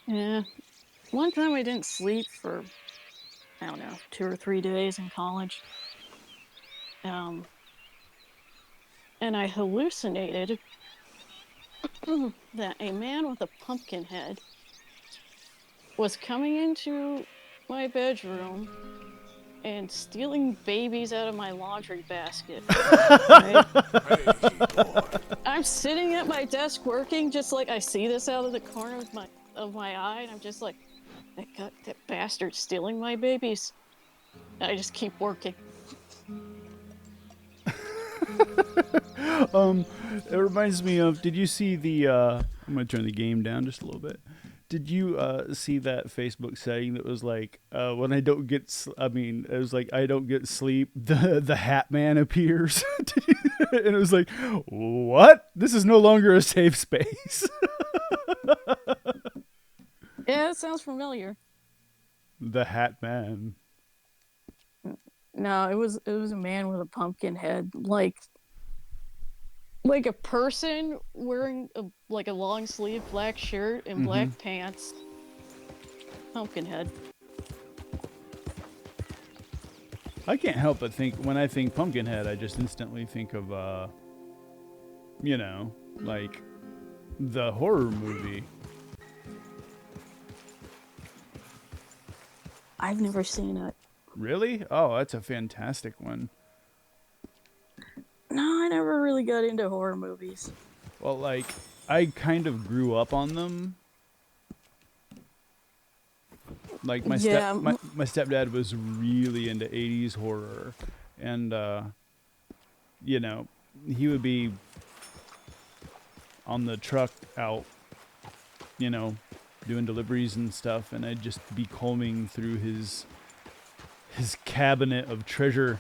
Yeah. One time I didn't sleep for, I don't know, 2 or 3 days in college. Um, and I hallucinated that a man with a pumpkin head was coming into my bedroom and stealing babies out of my laundry basket. Right? Hey, boy. I'm sitting at my desk working, just like I see this out of the corner of my eye, and I'm just like, that bastard stealing my babies. And I just keep working. um, it reminds me of. Did you see the? I'm gonna turn the game down just a little bit. Did you see that Facebook setting that was like, when I don't get, I mean, it was like I don't get sleep, the Hat Man appears, and it was like, what? This is no longer a safe space. Yeah, it sounds familiar. The Hat Man. No, it was a man with a pumpkin head, like a person wearing a long sleeve black shirt and Mm-hmm. black pants. Pumpkin head. I can't help but think when I think Pumpkinhead, I just instantly think of, like the horror movie. I've never seen it. Really? Oh, that's a fantastic one. No, I never really got into horror movies. Well, like I kind of grew up on them. Like Yeah, my stepdad was really into 80s horror, and you know, he would be on the truck out, you know, doing deliveries and stuff, and I'd just be combing through his cabinet of treasure.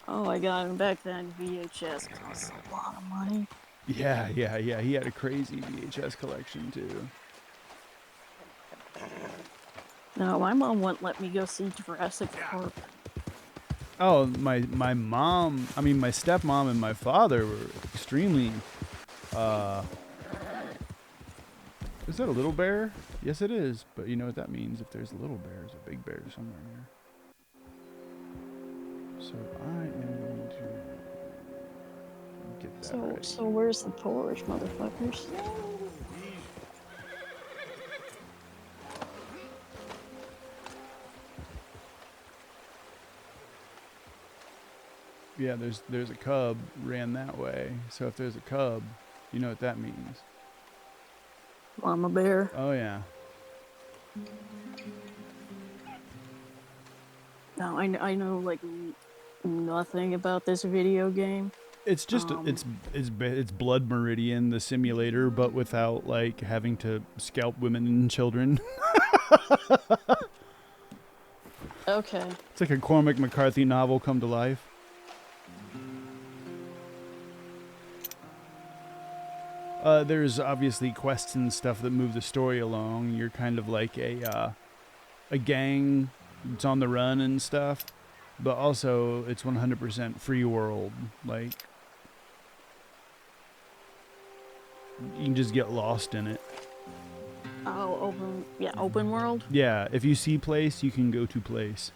oh my god, and back then VHS cost a lot of money. Yeah, yeah, yeah. He had a crazy VHS collection too. No, my mom wouldn't let me go see Jurassic Park. Oh, my mom, I mean my stepmom and my father were extremely is that a little bear? Yes it is, but you know what that means. If there's a little bear, there's a big bear somewhere here. So I am going to get that So ready. so where's the porridge, motherfuckers? Yeah, there's a cub ran that way. So if there's a cub, you know what that means. Mama bear. Oh yeah. No, I know like nothing about this video game. It's just Um, it's Blood Meridian, the simulator, but without like having to scalp women and children. okay. It's like a Cormac McCarthy novel come to life. There's obviously quests and stuff that move the story along. You're kind of like a gang that's on the run and stuff, but also it's 100% free world. Like you can just get lost in it. Oh, open world. Yeah, if you see place, you can go to place.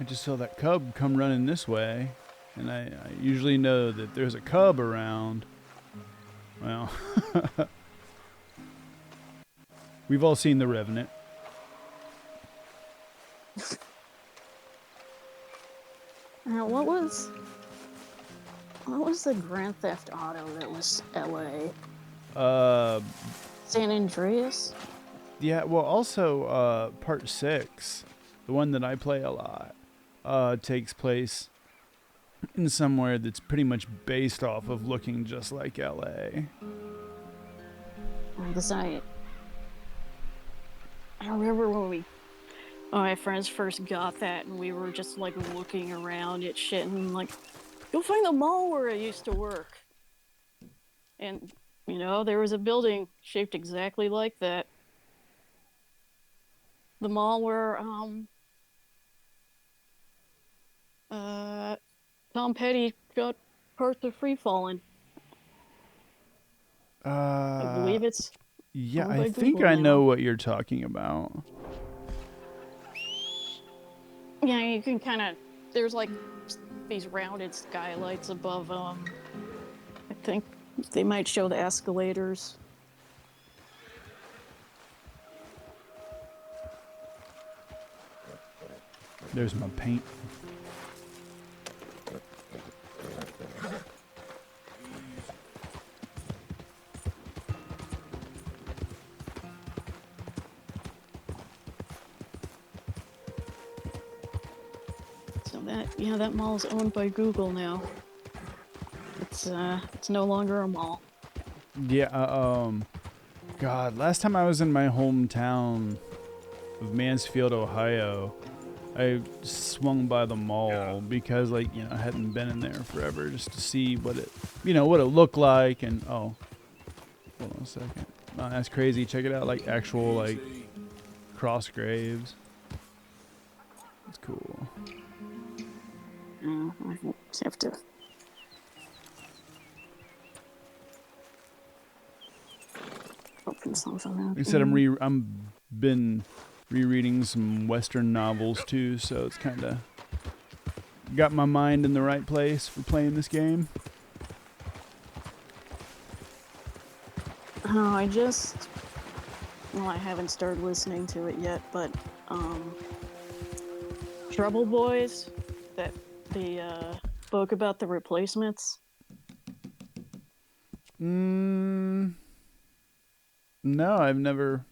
I just saw that cub come running this way, and I usually know that there's a cub around. Well, we've all seen The Revenant. Now, what was the Grand Theft Auto that was LA? Uh, San Andreas? yeah. Well, also Part 6, the one that I play a lot, takes place in somewhere that's pretty much based off of looking just like LA. Because I remember when my friends first got that, and we were just like looking around at shit and like, go find the mall where I used to work. And there was a building shaped exactly like that. The mall where Tom Petty got parts of Free Fallin'. I Uh, believe it's yeah, owned I by think Google I know now. what you're talking about. Yeah, you can kind of. There's like these rounded skylights above I think they might show the escalators. There's my paint. So that mall is owned by Google now. It's no longer a mall. Yeah, God, last time I was in my hometown of Mansfield, Ohio, I swung by the mall because, like, I hadn't been in there forever just to see what it looked like. And hold on a second. Oh, that's crazy. Check it out, like actual like cross graves. It's cool. I just have to open something up. Like I said, I'm been rereading some Western novels too, so it's kind of got my mind in the right place for playing this game. Oh, I haven't started listening to it yet, but Trouble Boys, that the book about the replacements. No, I've never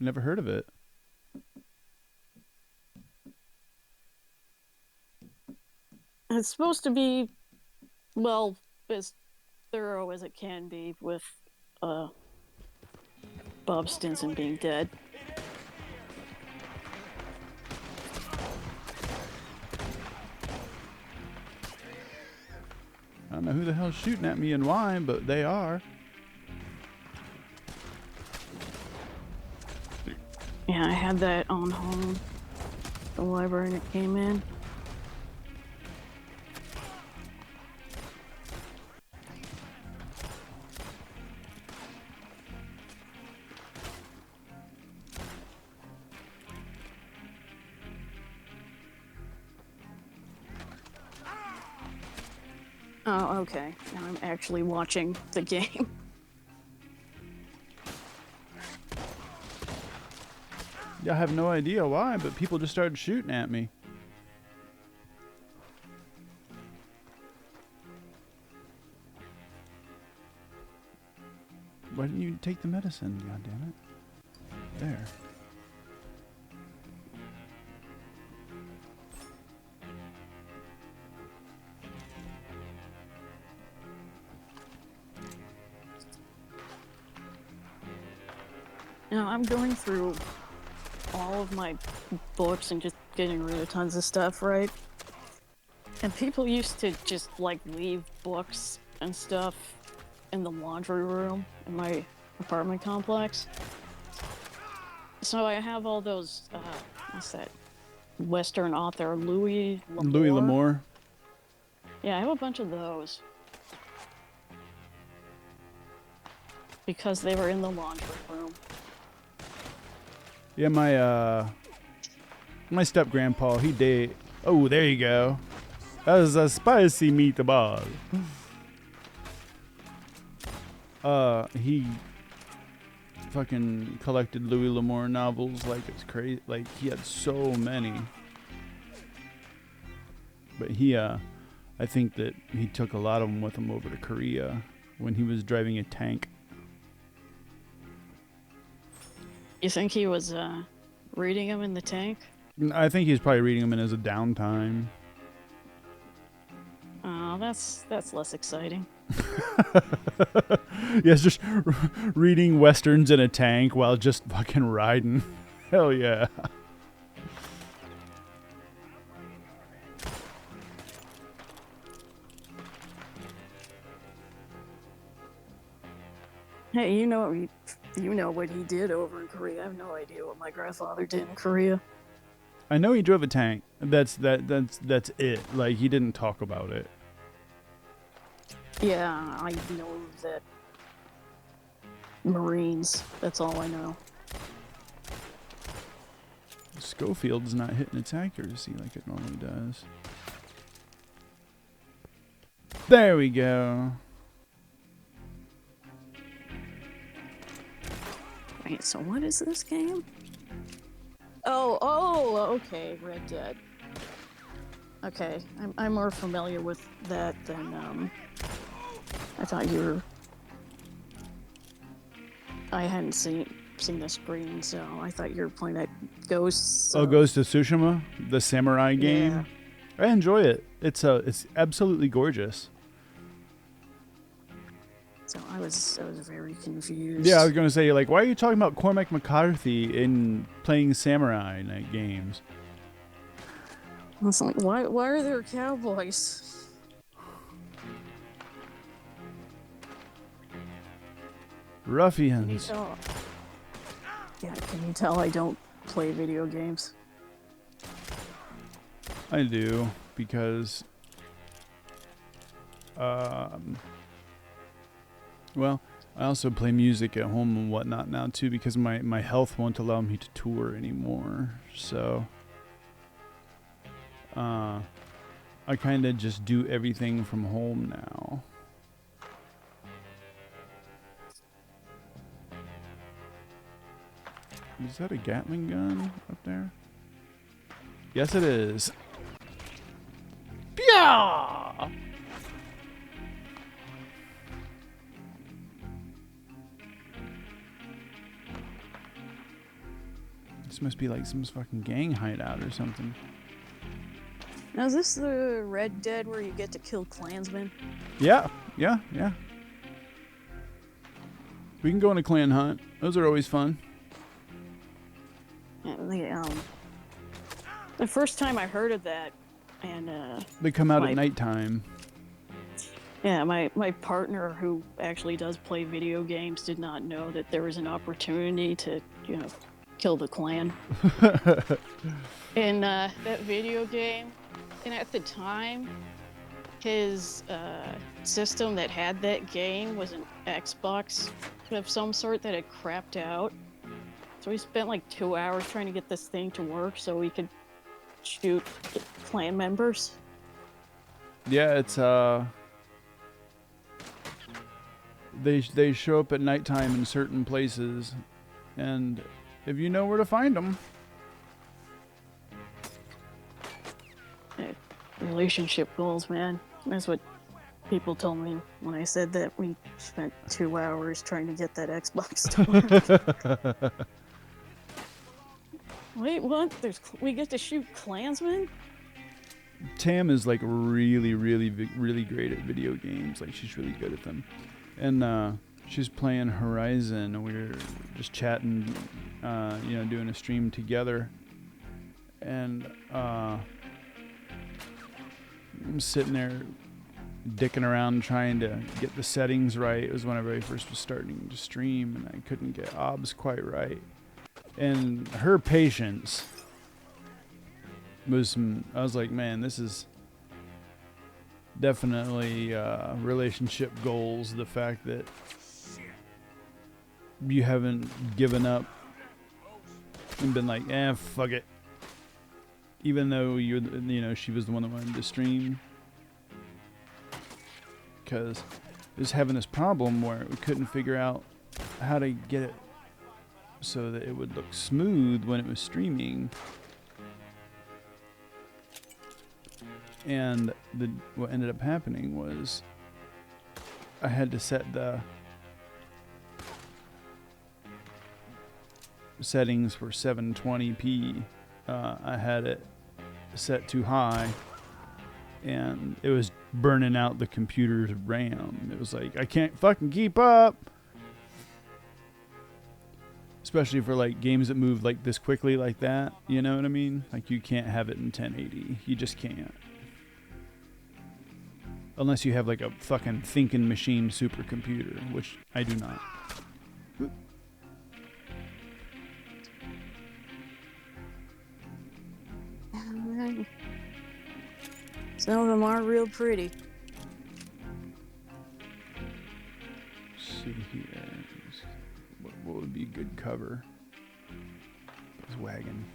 heard of it. It's supposed to be, well, as thorough as it can be with uh, Bob Stinson being dead. I don't know who the hell's shooting at me and why, but they are. Yeah, I had that on home, the library, and it came in. Oh, okay. Now I'm actually watching the game. Yeah, I have no idea why, but people just started shooting at me. Why didn't you take the medicine? God damn it. There. Now I'm going through all of my books and just getting rid of tons of stuff, right? And people used to just like leave books and stuff in the laundry room in my apartment complex. So I have all those, what's that? Western author Louis Louis L'Amour. L'Amour. Yeah, I have a bunch of those because they were in the laundry room. Yeah, my step grandpa, he did. Oh, there you go. That was a spicy meatball. He fucking collected Louis L'Amour novels like it's crazy. Like he had so many. But I think that he took a lot of them with him over to Korea when he was driving a tank. You think he was reading them in the tank? I think he's probably reading them in as a downtime. Oh, that's less exciting. Yes, just reading westerns in a tank while just fucking riding. Hell yeah. Hey, you know what he did over in Korea. I have no idea what my grandfather did in Korea. I know he drove a tank. That's it. Like he didn't talk about it. Yeah, I know that Marines. That's all I know. Schofield's not hitting its accuracy like it normally does. There we go. Wait, so what is this game? Oh, okay, Red Dead. Okay, I'm more familiar with that than, I thought you were... I hadn't seen the screen, so I thought you were playing that Ghosts. Oh, Ghost of Tsushima, the samurai game. Yeah. I enjoy it. It's absolutely gorgeous. So I was very confused. Yeah, I was gonna say, like, why are you talking about Cormac McCarthy in playing samurai night games? I was like, why are there cowboys? Ruffians. Yeah, can you tell I don't play video games? I do, because well, I also play music at home and whatnot now too, because my health won't allow me to tour anymore. So I kind of just do everything from home now. Is that a Gatling gun up there? Yes, it is. Yeah. This must be like some fucking gang hideout or something. Now, is this the Red Dead where you get to kill Klansmen? Yeah. We can go on a clan hunt. Those are always fun. Yeah, the first time I heard of that, and they come out at nighttime. Yeah, my partner, who actually does play video games, did not know that there was an opportunity to, kill the clan. in that video game. And at the time, his system that had that game was an Xbox of some sort that had crapped out. So we spent like 2 hours trying to get this thing to work so we could shoot clan members. Yeah, it's they show up at nighttime in certain places, and if you know where to find them. Relationship goals, man. That's what people told me when I said that we spent 2 hours trying to get that Xbox to work. Wait, what? We get to shoot Klansmen? Tam is like really great at video games. Like, she's really good at them. And she's playing Horizon, and we were just chatting, doing a stream together. And I'm sitting there dicking around trying to get the settings right. It was whenever I first was starting to stream, and I couldn't get OBS quite right. And her patience was I was like, man, this is definitely relationship goals. The fact that you haven't given up and been like, fuck it. Even though she was the one that wanted to stream. Because it was having this problem where we couldn't figure out how to get it so that it would look smooth when it was streaming. And what ended up happening was I had to set the settings for 720p. I had it set too high, and it was burning out the computer's RAM. It was like, I can't fucking keep up. Especially for like games that move like this quickly like that, you know what I mean? Like, you can't have it in 1080. You just can't. Unless you have like a fucking thinking machine supercomputer, which I do not. Some of them are real pretty. Let's see here. What would be good cover? This wagon.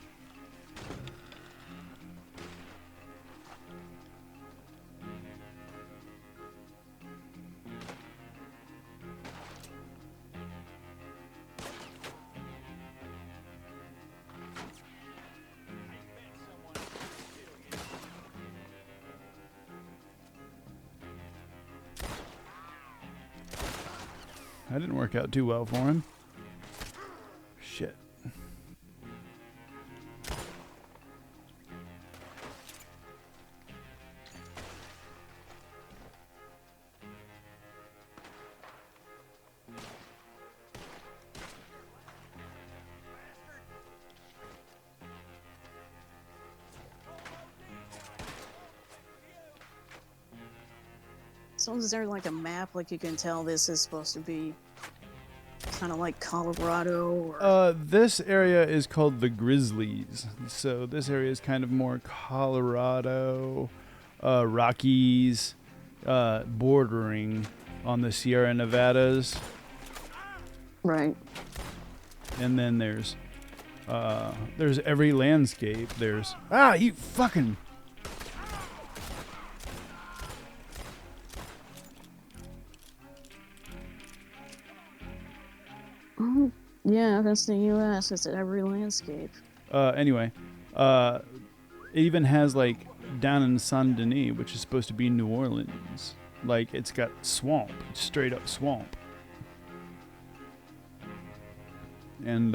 That didn't work out too well for him. Shit. So is there like a map, like you can tell this is supposed to be kind of like Colorado? Or... This area is called the Grizzlies. So this area is kind of more Colorado, Rockies, bordering on the Sierra Nevadas. Right. And then there's every landscape. There's you fucking. Oh, yeah, that's the U.S. It's every landscape. Anyway, it even has like down in Saint Denis, which is supposed to be New Orleans. Like it's got swamp, it's straight up swamp. And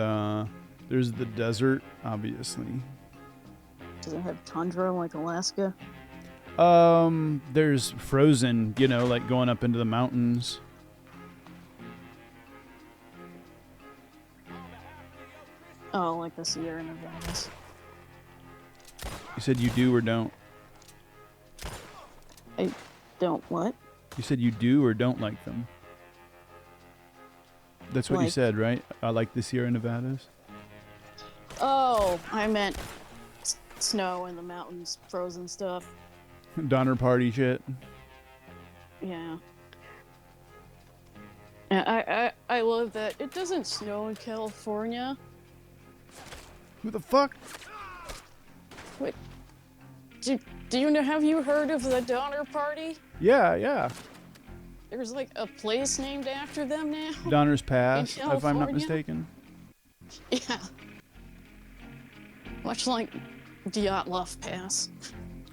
there's the desert, obviously. Does it have tundra like Alaska? There's frozen, like going up into the mountains. Oh, like the Sierra Nevadas. You said you do or don't? I don't what? You said you do or don't like them? That's what you said, right? I like the Sierra Nevadas? Oh, I meant snow in the mountains, frozen stuff. Donner Party shit? Yeah. I love that it doesn't snow in California. Who the fuck? Wait, do you know? Have you heard of the Donner Party? Yeah. There's like a place named after them now. Donner's Pass, if I'm not mistaken. Yeah. Much like Dyatlov Pass.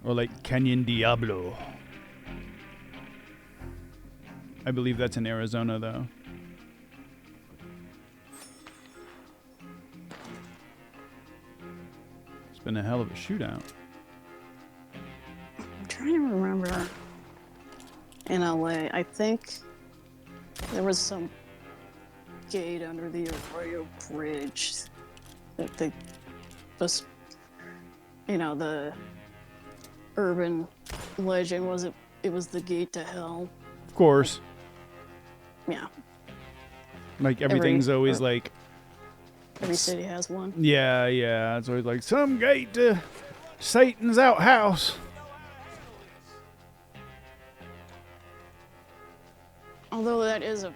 Or like Canyon Diablo. I believe that's in Arizona, though. It's been a hell of a shootout. I'm trying to remember. In LA, I think there was some gate under the Arroyo Bridge that the urban legend was it was the gate to hell. Of course. Yeah. Like everything's always like. Every city has one. Yeah. It's always like some gate to Satan's outhouse. Although that is a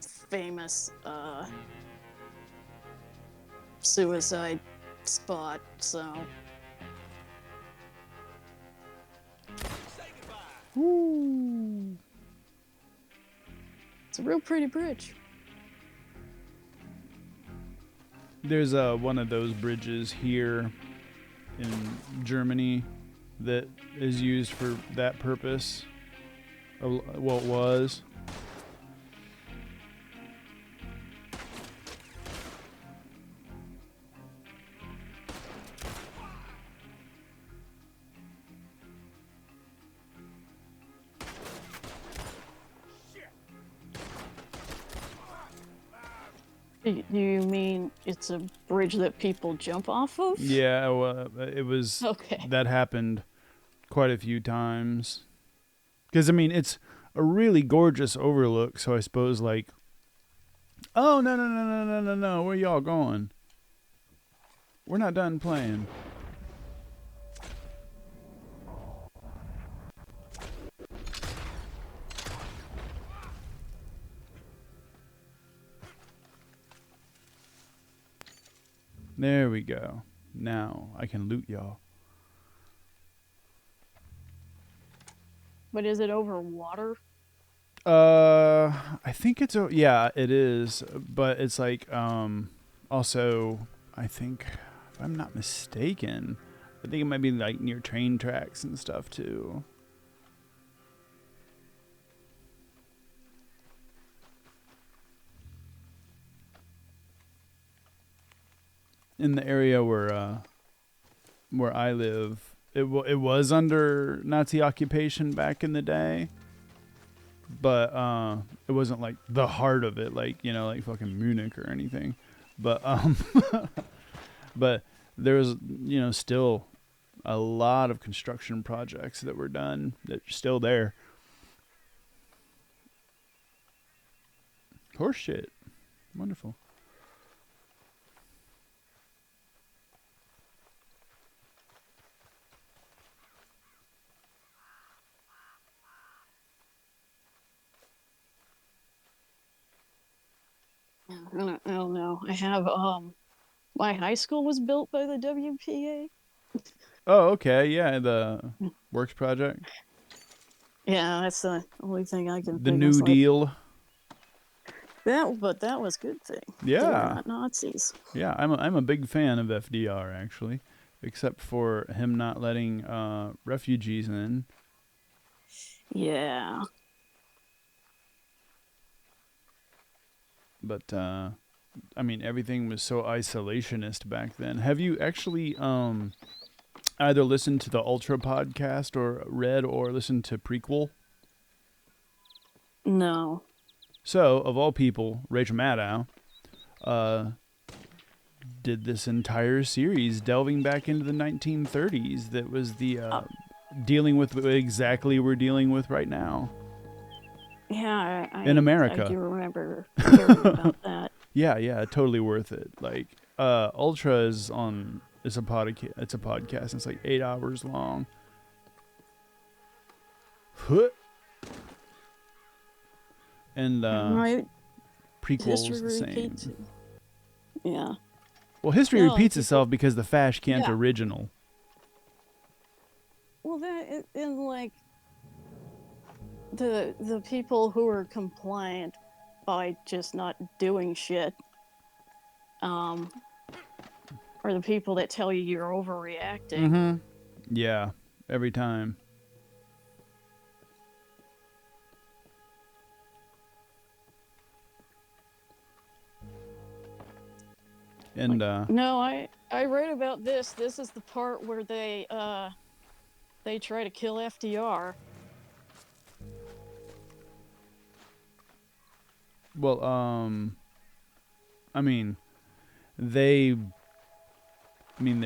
famous suicide spot, so. Ooh. It's a real pretty bridge. There's one of those bridges here in Germany that is used for that purpose. Well, it was. Do you mean it's a bridge that people jump off of? Yeah, well, it was. Okay. That happened quite a few times. Because, I mean, it's a really gorgeous overlook, so I suppose, like, oh, no, where y'all going? We're not done playing. There we go. Now I can loot y'all. But is it over water? I think it's yeah, it is, but it's like also I think if I'm not mistaken, I think it might be like near train tracks and stuff too. In the area where I live, it was under Nazi occupation back in the day, but it wasn't like the heart of it, like like fucking Munich or anything. But but there was still a lot of construction projects that were done that are still there. Horse shit, wonderful. I don't know. I have my high school was built by the WPA. Oh, okay, yeah, the Works project, Yeah, that's the only thing I can the think of. New Like Deal. that, but that was a good thing. They were Yeah, not Nazis. yeah, I'm a big fan of FDR actually, except for him not letting refugees in. Yeah. But I mean, everything was so isolationist back then. Have you actually either listened to the Ultra podcast or read or listened to Prequel? No. So, of all people, Rachel Maddow did this entire series delving back into the 1930s that was the dealing with what exactly we're dealing with right now Yeah, in I America. do remember hearing about that. Yeah, totally worth it. Like Ultra is on it's a podcast. It's like 8 hours long. And Right. Prequel's History the same. repeats. Yeah. Well, history No, repeats people, itself because the Fash can't yeah. original. Well, that and like the people who are compliant by just not doing shit, are the people that tell you you're overreacting. Mm-hmm. Yeah, every time. And No, I read about this. This is the part where they try to kill FDR. well, I mean, there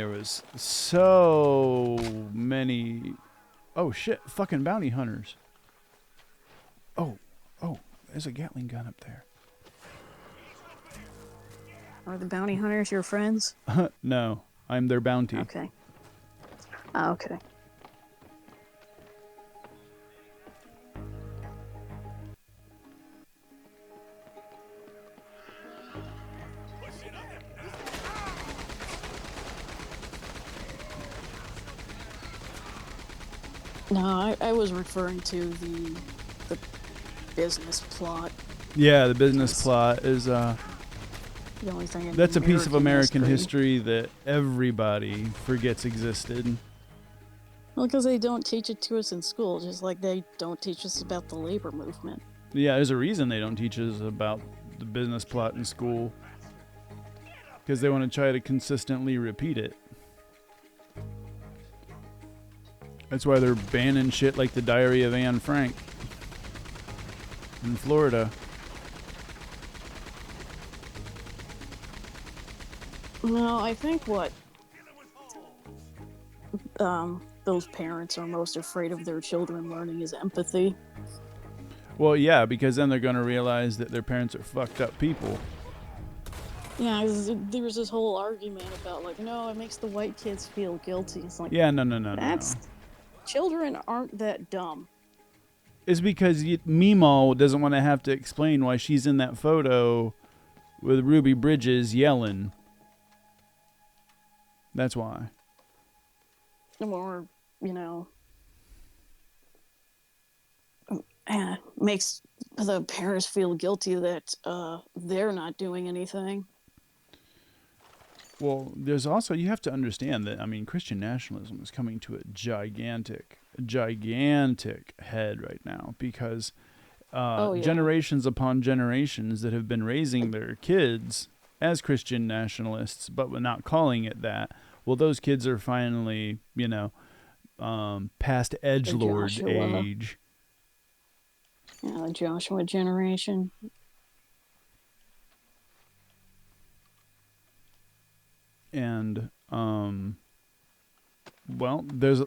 was so many. Oh shit! Fucking bounty hunters. Oh, there's a Gatling gun up there. Are the bounty hunters your friends? No, I'm their bounty. Okay. Okay. No, I was referring to the business plot. Yeah, the business plot is The only thing. that's a piece of American history that everybody forgets existed. Well, because they don't teach it to us in school, just like they don't teach us about the labor movement. Yeah, there's a reason they don't teach us about the business plot in school. Because they want to try to consistently repeat it. That's why they're banning shit like the Diary of Anne Frank in Florida. No, I think what those parents are most afraid of their children learning is empathy. Well, yeah, because then they're going to realize that their parents are fucked up people. Yeah, there's this whole argument about like, no, it makes the white kids feel guilty. It's like, Yeah, no. Children aren't that dumb. It's because Meemaw doesn't want to have to explain why she's in that photo with Ruby Bridges yelling. That's why. Or, you know, makes the parents feel guilty that they're not doing anything. Well, there's also, you have to understand that, I mean, Christian nationalism is coming to a gigantic head right now because Oh yeah, generations upon generations that have been raising their kids as Christian nationalists, but not calling it that. Well, those kids are finally, past the edgelord Joshua, age, yeah, the Joshua generation. and well, there's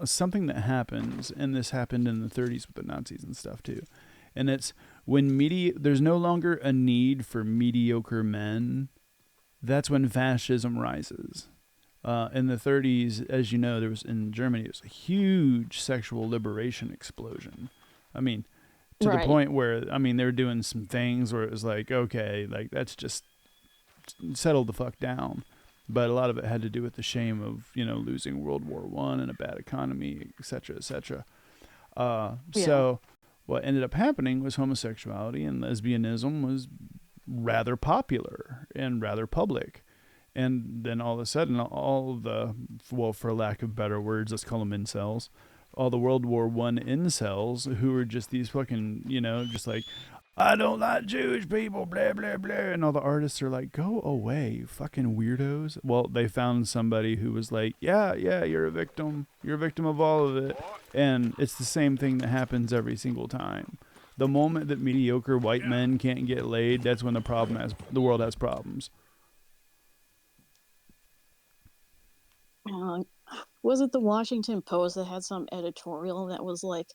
something that happens, and this happened in the 30s with the Nazis and stuff too, and it's when there's no longer a need for mediocre men. That's when fascism rises. In the 30s, as you know, there was in Germany, it was a huge sexual liberation explosion. I mean, to the Right. point where, I mean, they were doing some things where it was like, okay, like that's just settle the fuck down. But a lot of it had to do with the shame of, losing World War One and a bad economy, et cetera, et cetera. Yeah. So what ended up happening was homosexuality and lesbianism was rather popular and rather public. And then all of a sudden, all the, well, for lack of better words, let's call them incels, all the World War One incels who were just these fucking, just like, I don't like Jewish people, blah, blah, blah. And all the artists are like, go away, you fucking weirdos. Well, they found somebody who was like, yeah, you're a victim. You're a victim of all of it. And it's the same thing that happens every single time. The moment that mediocre white men can't get laid, that's when the world has problems. Uh, was it the Washington Post that had some editorial that was like,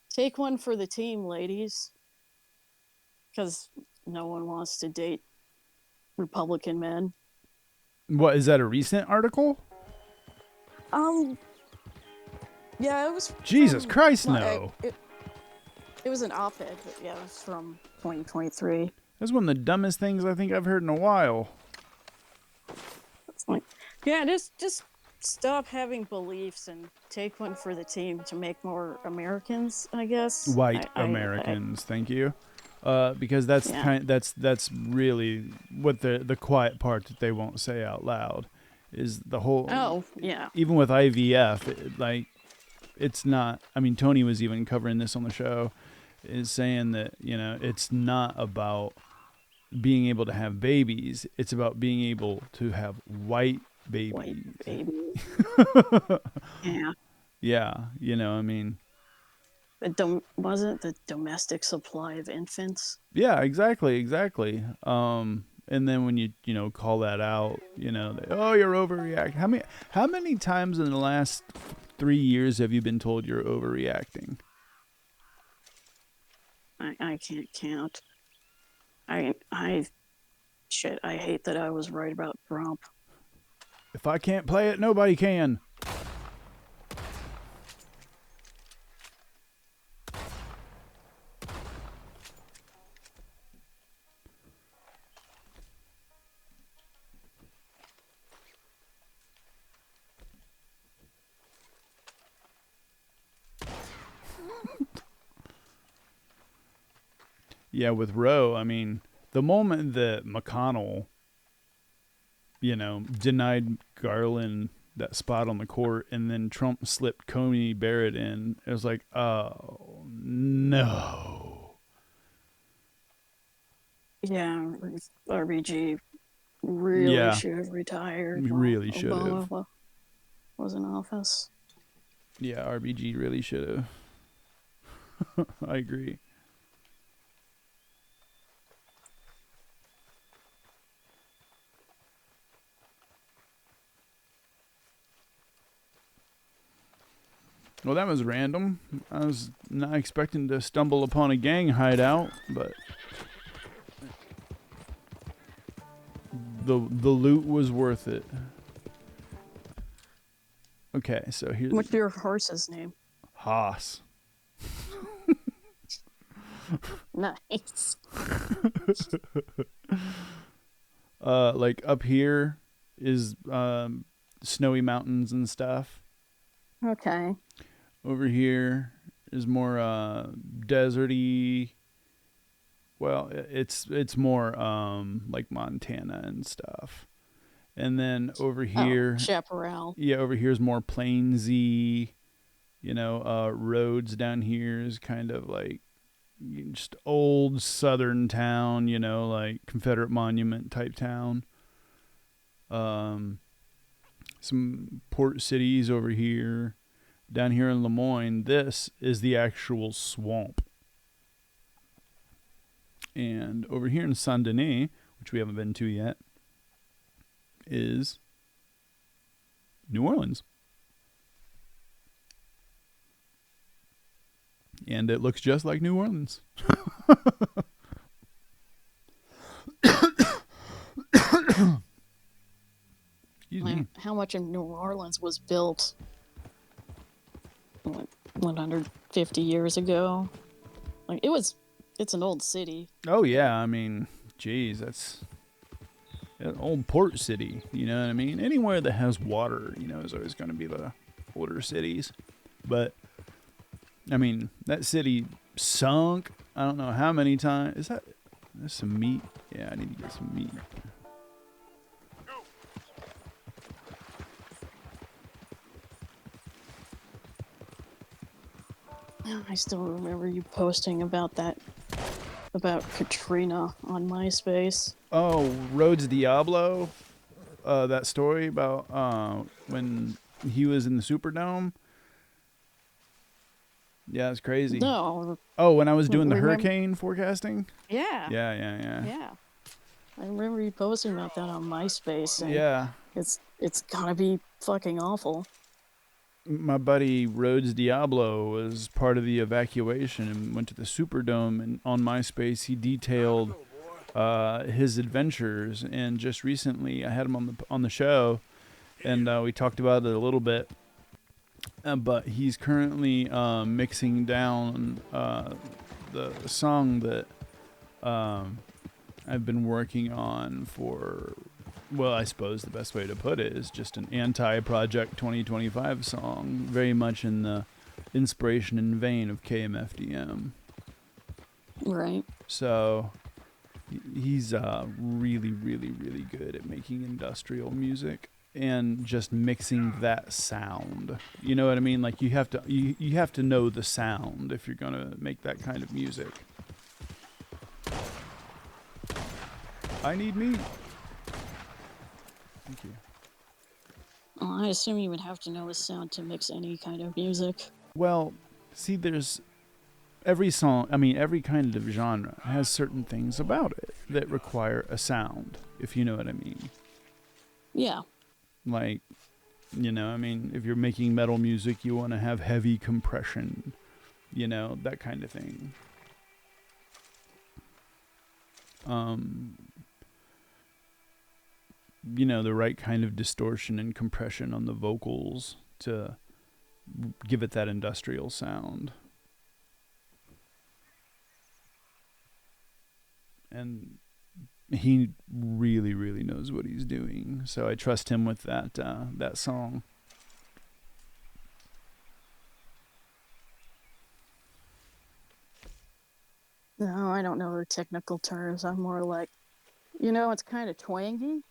"Take one for the team, ladies," because no one wants to date Republican men. What, is that a recent article? Um, yeah, it was Jesus from Christ, well, no. it was an op-ed, but yeah, it was from 2023. That's one of the dumbest things I think I've heard in a while. It's like, yeah, just stop having beliefs and take one for the team to make more Americans. I guess. White Americans, thank you. Because that's Yeah. that's really what the quiet part that they won't say out loud is the whole. Oh, yeah. Even with IVF, it's not. I mean, Tony was even covering this on the show, is saying that it's not about being able to have babies. It's about being able to have white White babies. baby. Yeah. Yeah, I mean, Wasn't the domestic supply of infants? yeah, exactly. And then when you call that out, oh, you're overreacting. How many times in the last 3 years have you been told you're overreacting? I can't count. I shit. I hate that I was right about Trump. If I can't play it, nobody can. Yeah, with Roe, I mean, the moment that McConnell, denied Garland that spot on the court, and then Trump slipped Coney Barrett in, it was like, oh no. Yeah, RBG really Yeah, should have retired we while really should have. Obama was in office. Yeah, RBG really should have. I agree. Well, that was random. I was not expecting to stumble upon a gang hideout, but the loot was worth it. Okay, so here's What's your horse's name? Haas. Nice. Like up here is snowy mountains and stuff. Okay. Over here is more deserty. Well, it's more like Montana and stuff. And then over Oh, here, chaparral. yeah, over here is more plainsy. Roads down here is kind of like just old southern town. Like Confederate monument type town. Um, some port cities over here. Down here in Lemoyne, this is the actual swamp. And over here in Saint Denis, which we haven't been to yet, is New Orleans. And it looks just like New Orleans. Excuse me. How much of New Orleans was built, like, 150 years ago? Like, it's an old city. Oh, yeah. I mean, geez, that's an old port city. You know what I mean? Anywhere that has water, is always going to be the older cities. But, I mean, that city sunk. I don't know how many times. There's some meat? Yeah, I need to get some meat. I still remember you posting about Katrina on MySpace. Oh, Rhodes Diablo. That story about when he was in the Superdome. Yeah, it's crazy. No. Oh, when I was doing the hurricane forecasting? Yeah. Yeah. Yeah. I remember you posting about that on MySpace. And Yeah. It's gotta be fucking awful. My buddy Rhodes Diablo was part of the evacuation and went to the Superdome. And on MySpace, he detailed his adventures. And just recently, I had him on the show, and we talked about it a little bit. But he's currently mixing down the song that I've been working on for, well, I suppose the best way to put it is just an anti-Project 2025 song, very much in the inspiration and vein of KMFDM. Right. So he's really, really, really good at making industrial music and just mixing that sound. You know what I mean? Like you have to know the sound if you're gonna make that kind of music. I need meat. Thank you. I assume you would have to know the sound to mix any kind of music. Well, see, there's every kind of genre has certain things about it that require a sound, if you know what I mean. Yeah. Like, if you're making metal music, you want to have heavy compression, that kind of thing. The right kind of distortion and compression on the vocals to give it that industrial sound. And he really, really knows what he's doing. So I trust him with that song. No, I don't know the technical terms. I'm more like, it's kind of twangy.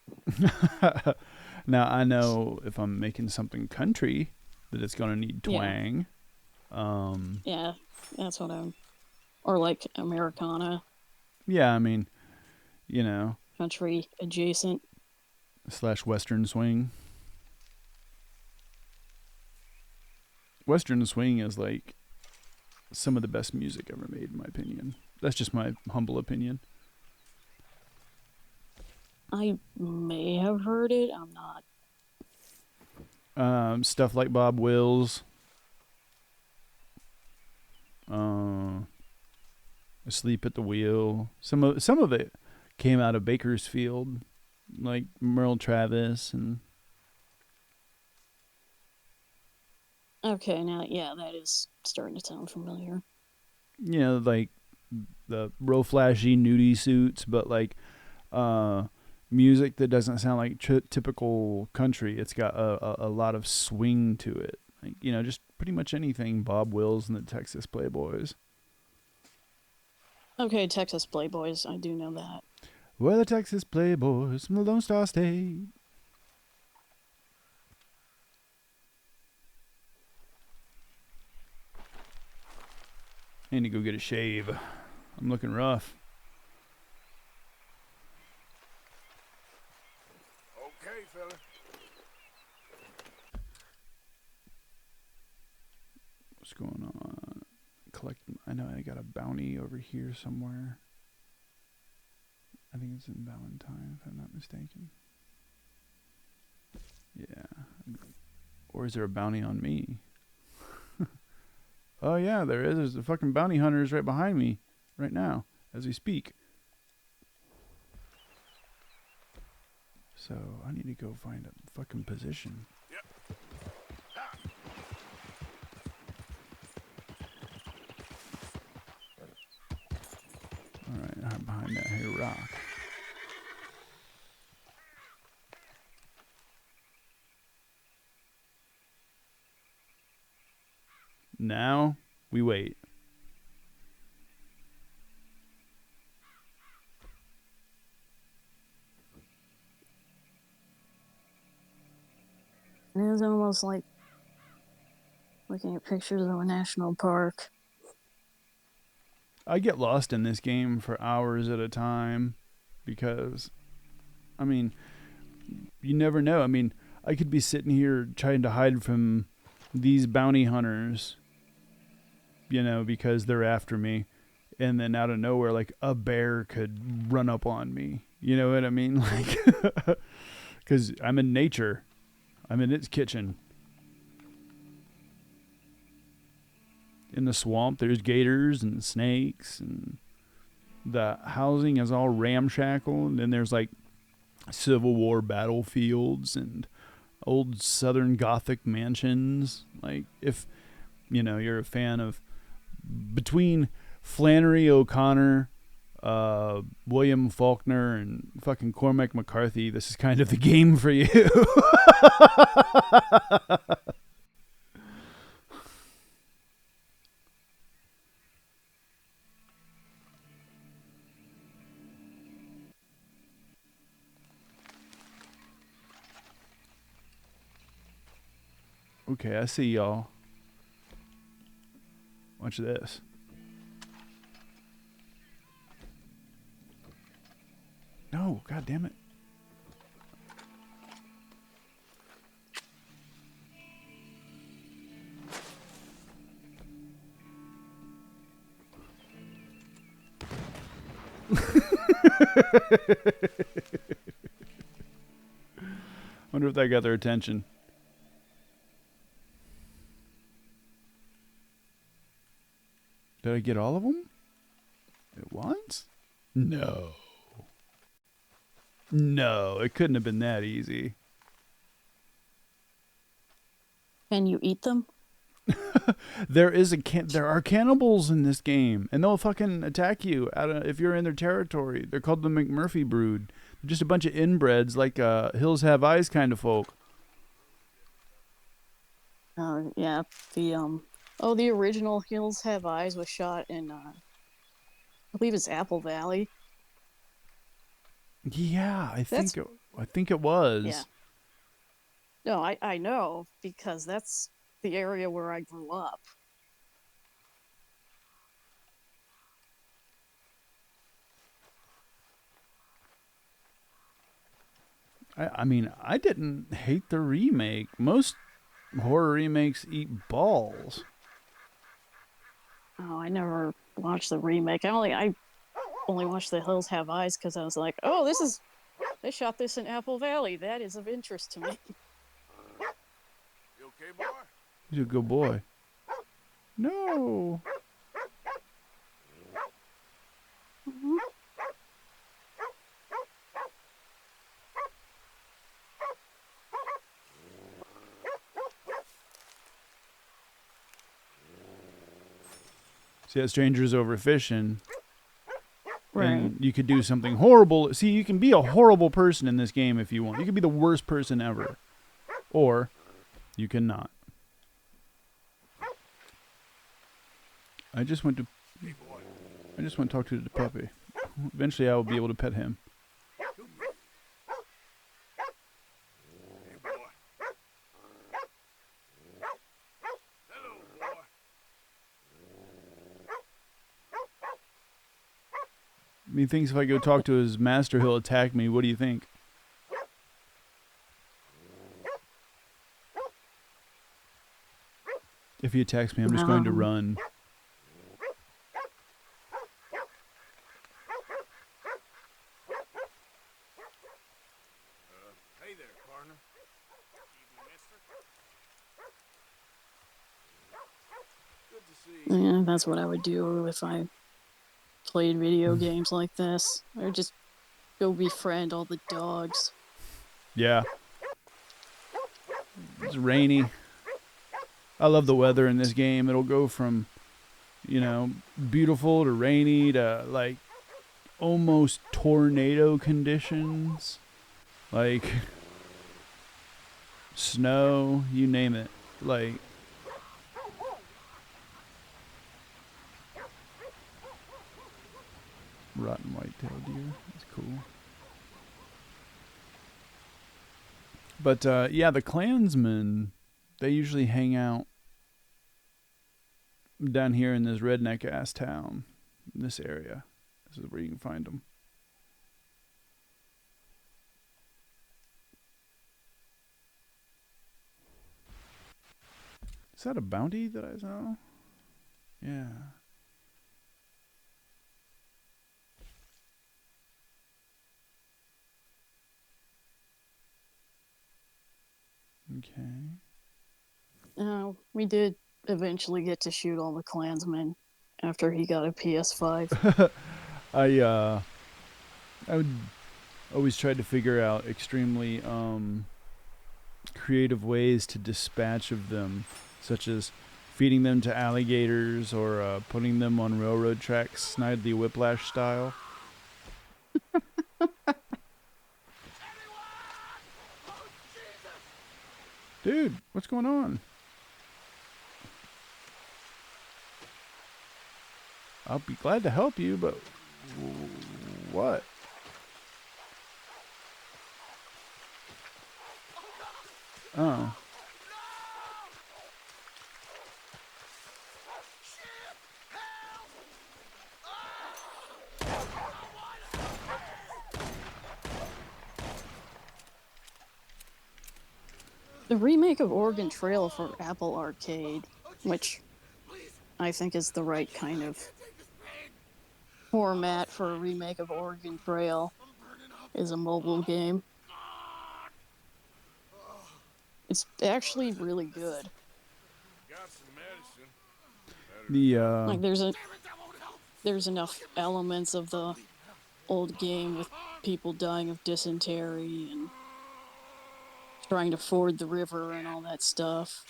Now, I know if I'm making something country that it's going to need twang. Yeah, that's what or like Americana. Yeah, Country adjacent. / Western swing. Western swing is like some of the best music ever made, in my opinion. That's just my humble opinion. I may have heard it. I'm not. Stuff like Bob Wills. Asleep at the Wheel. Some of it came out of Bakersfield, like Merle Travis and. Okay, now that is starting to sound familiar. Like the real flashy nudie suits, but like music that doesn't sound like typical country. It's got a lot of swing to it. Like, you know, just pretty much anything Bob Wills and the Texas Playboys. Okay, Texas Playboys. I do know that. We're the Texas Playboys from the Lone Star State. I need to go get a shave. I'm looking rough. Okay, fella. What's going on? Collect. I know I got a bounty over here somewhere. I think it's in Valentine, if I'm not mistaken. Yeah. Or is there a bounty on me? Oh, yeah, there is. There's the fucking bounty hunters right behind me right now as we speak. So I need to go find a fucking position. Yep. All right, I'm behind that here rock. Now we wait. It is almost like looking at pictures of a national park. I get lost in this game for hours at a time because, I mean, you never know. I mean, I could be sitting here trying to hide from these bounty hunters, you know, because they're after me. And then out of nowhere, like a bear could run up on me. You know what I mean? Like, because I'm in nature. I'm in its kitchen. In the swamp, there's gators and snakes, and the housing is all ramshackle. And then there's like Civil War battlefields and old Southern Gothic mansions. Like, if you know you're a fan of between Flannery O'Connor, William Faulkner, and fucking Cormac McCarthy, this is kind of the game for you. Okay, I see y'all. Watch this. No, god damn it. Wonder if that got their attention. Did I get all of them at once? No. No, it couldn't have been that easy. Can you eat them? There are cannibals in this game, and they'll fucking attack you if you're in their territory. They're called the McMurphy brood. They're just a bunch of inbreds, like Hills Have Eyes kind of folk. Yeah. The original Hills Have Eyes was shot in, I believe it's Apple Valley. Yeah, I think it was. Yeah. No, I know because that's the area where I grew up. I mean, I didn't hate the remake. Most horror remakes eat balls. Oh, I never watched the remake. I only watched The Hills Have Eyes because I was like, oh, they shot this in Apple Valley. That is of interest to me. You okay, boy? He's a good boy. No. Mm-hmm. See that stranger's over fishing. Right. And you could do something horrible. See, you can be a horrible person in this game if you want. You can be the worst person ever. Or you cannot. I just went to talk to the puppy. Eventually I will be able to pet him. Hey, boy. Hello, boy. He thinks if I go talk to his master, he'll attack me. What do you think? If he attacks me, I'm just going to run. Hey there, partner. Good to see you. Yeah, that's what I would do if I played video games like this. I would just go befriend all the dogs. Yeah. It's rainy. I love the weather in this game. It'll go from, you know, beautiful to rainy to like almost tornado conditions. Like snow, you name it. Like rotten white-tailed deer. That's cool. But yeah, the Klansmen, they usually hang out down here in this redneck ass town, in this area. This is where you can find them. Is that a bounty that I saw? Yeah. Okay. We did eventually get to shoot all the Klansmen after he got a PS5. I would always try to figure out extremely creative ways to dispatch of them, such as feeding them to alligators or putting them on railroad tracks, Snidely Whiplash style. Dude, what's going on? I'll be glad to help you, but what? Oh. The remake of Oregon Trail for Apple Arcade, which I think is the right kind of format for a remake of Oregon Trail, is a mobile game. It's actually really good. Got some medicine. Like there's enough elements of the old game with people dying of dysentery and trying to ford the river and all that stuff.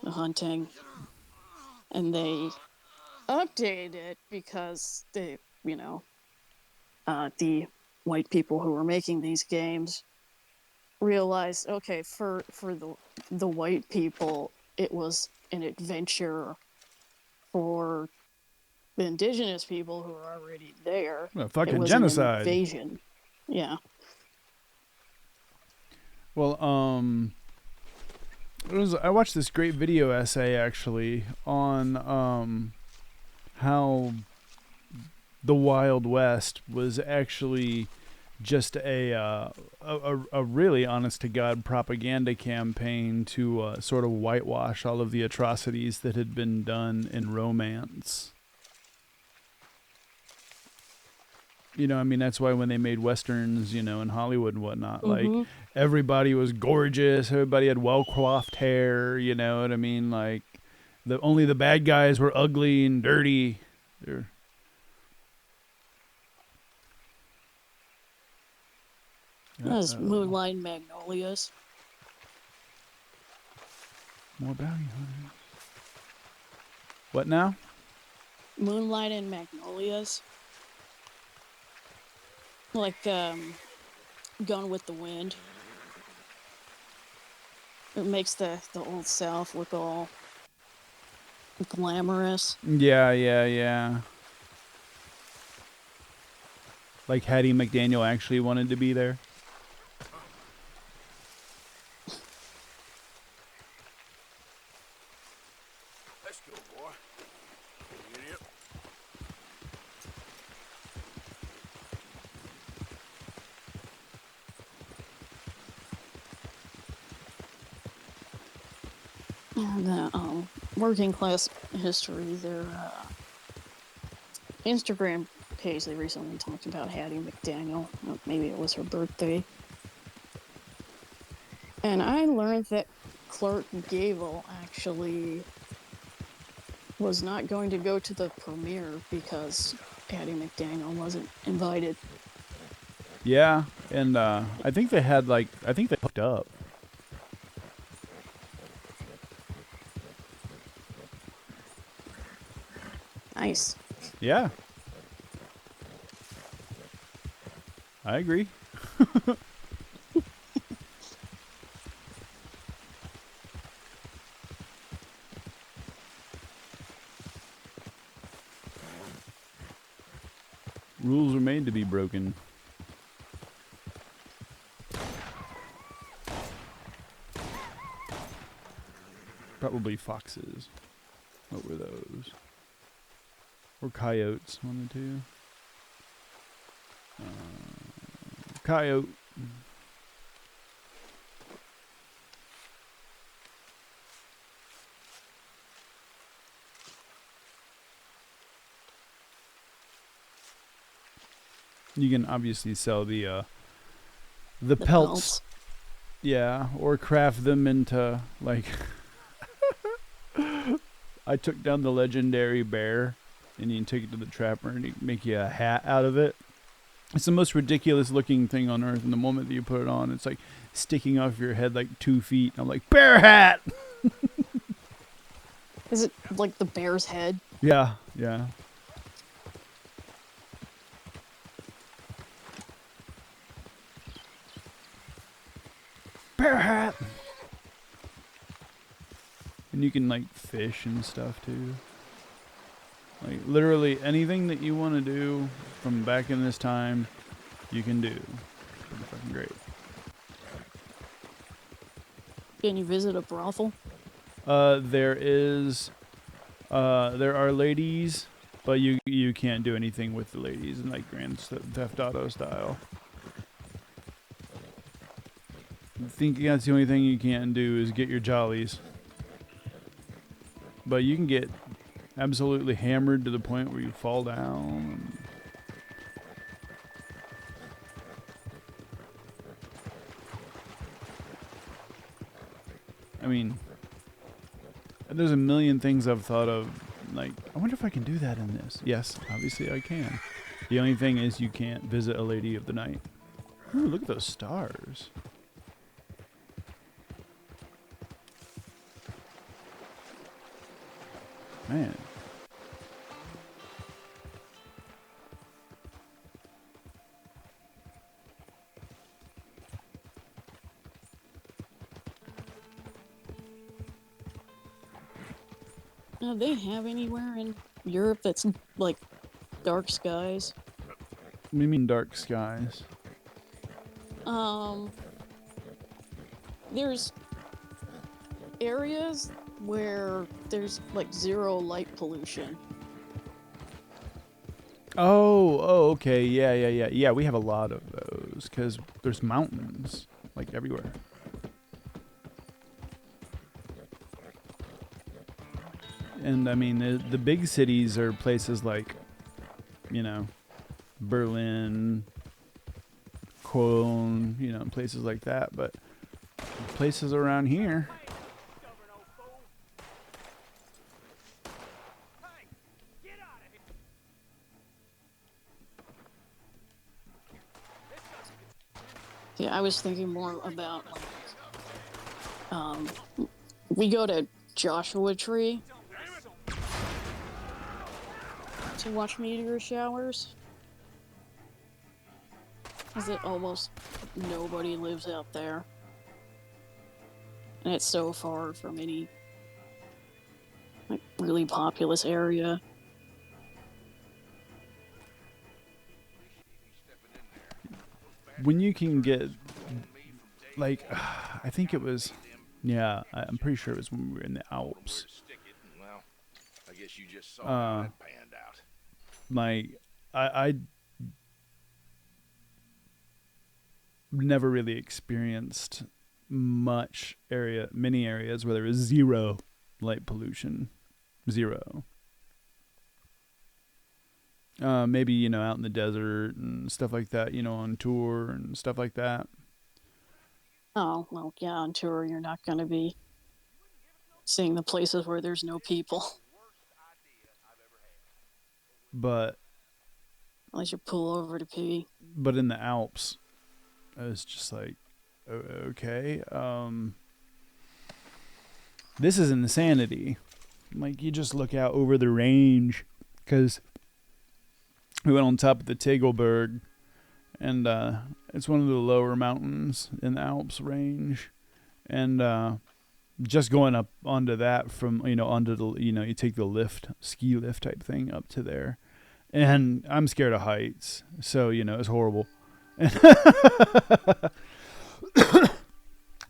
The hunting. And they updated it because they, the white people who were making these games realized, okay, for the white people, it was an adventure. For the indigenous people who are already there, Well, it fucking was genocide. an invasion. Yeah. Well, I watched this great video essay actually on how the Wild West was actually just a really honest to God propaganda campaign to sort of whitewash all of the atrocities that had been done in romance. You know, I mean, that's why when they made westerns, you know, in Hollywood and whatnot, like everybody was gorgeous, everybody had well-coiffed hair, you know what I mean? Like only the bad guys were ugly and dirty. That's Moonlight and Magnolias. More bounty hunters. What now? Moonlight and Magnolias. like Gone with the Wind. It makes the Old South look all glamorous. Yeah, yeah, yeah. Like Hattie McDaniel actually wanted to be there. Let's go, boy. Giddy up. And working class history, their Instagram page, they recently talked about Hattie McDaniel. Maybe it was her birthday. And I learned that Clark Gable actually was not going to go to the premiere because Hattie McDaniel wasn't invited. Yeah, and I think they had like I think they hooked up. Nice. Yeah. I agree. Rules are made to be broken. Probably foxes. What were those? Or coyotes, one or two. Coyote. You can obviously sell the pelts. Yeah, or craft them into like I took down the legendary bear and you can take it to the trapper and he can make you a hat out of it. It's the most ridiculous looking thing on earth, and the moment that you put it on, it's like sticking off your head like 2 feet. I'm like, bear hat! Is it like the bear's head? Yeah, yeah. Bear hat! And you can like fish and stuff too. Like literally anything that you want to do from back in this time, you can do. Pretty fucking great. Can you visit a brothel? There are ladies, but you can't do anything with the ladies in like Grand Theft Auto style. I think that's the only thing you can't do is get your jollies. But you can get absolutely hammered to the point where you fall down. I mean, there's a million things I've thought of. Like, I wonder if I can do that in this. Yes, obviously I can. The only thing is you can't visit a lady of the night. Ooh, look at those stars. Man. They have anywhere in Europe that's like dark skies? What do you mean dark skies? There's areas where there's like zero light pollution. Oh, okay. Yeah. Yeah, we have a lot of those because there's mountains like everywhere. And I mean, the big cities are places like, you know, Berlin, Cologne, you know, places like that. But places around here. Yeah, I was thinking more about we go to Joshua Tree to watch meteor showers. is that almost nobody lives out there. And it's so far from any like really populous area. When you can get, like, I think it was, yeah, I'm pretty sure it was when we were in the Alps. Well, I guess you just saw how that panned out. I never really experienced many areas where there was zero light pollution. Zero. Maybe, out in the desert and stuff like that, on tour and stuff like that. Oh, well, yeah, on tour, you're not going to be seeing the places where there's no people. But Unless you pull over to pee. but in the Alps, it's just like, okay, this is insanity. Like, you just look out over the range, because we went on top of the Tegelberg, and it's one of the lower mountains in the Alps range, and just going up onto that from, onto the, you take the ski lift type thing up to there. And I'm scared of heights, so, it's horrible.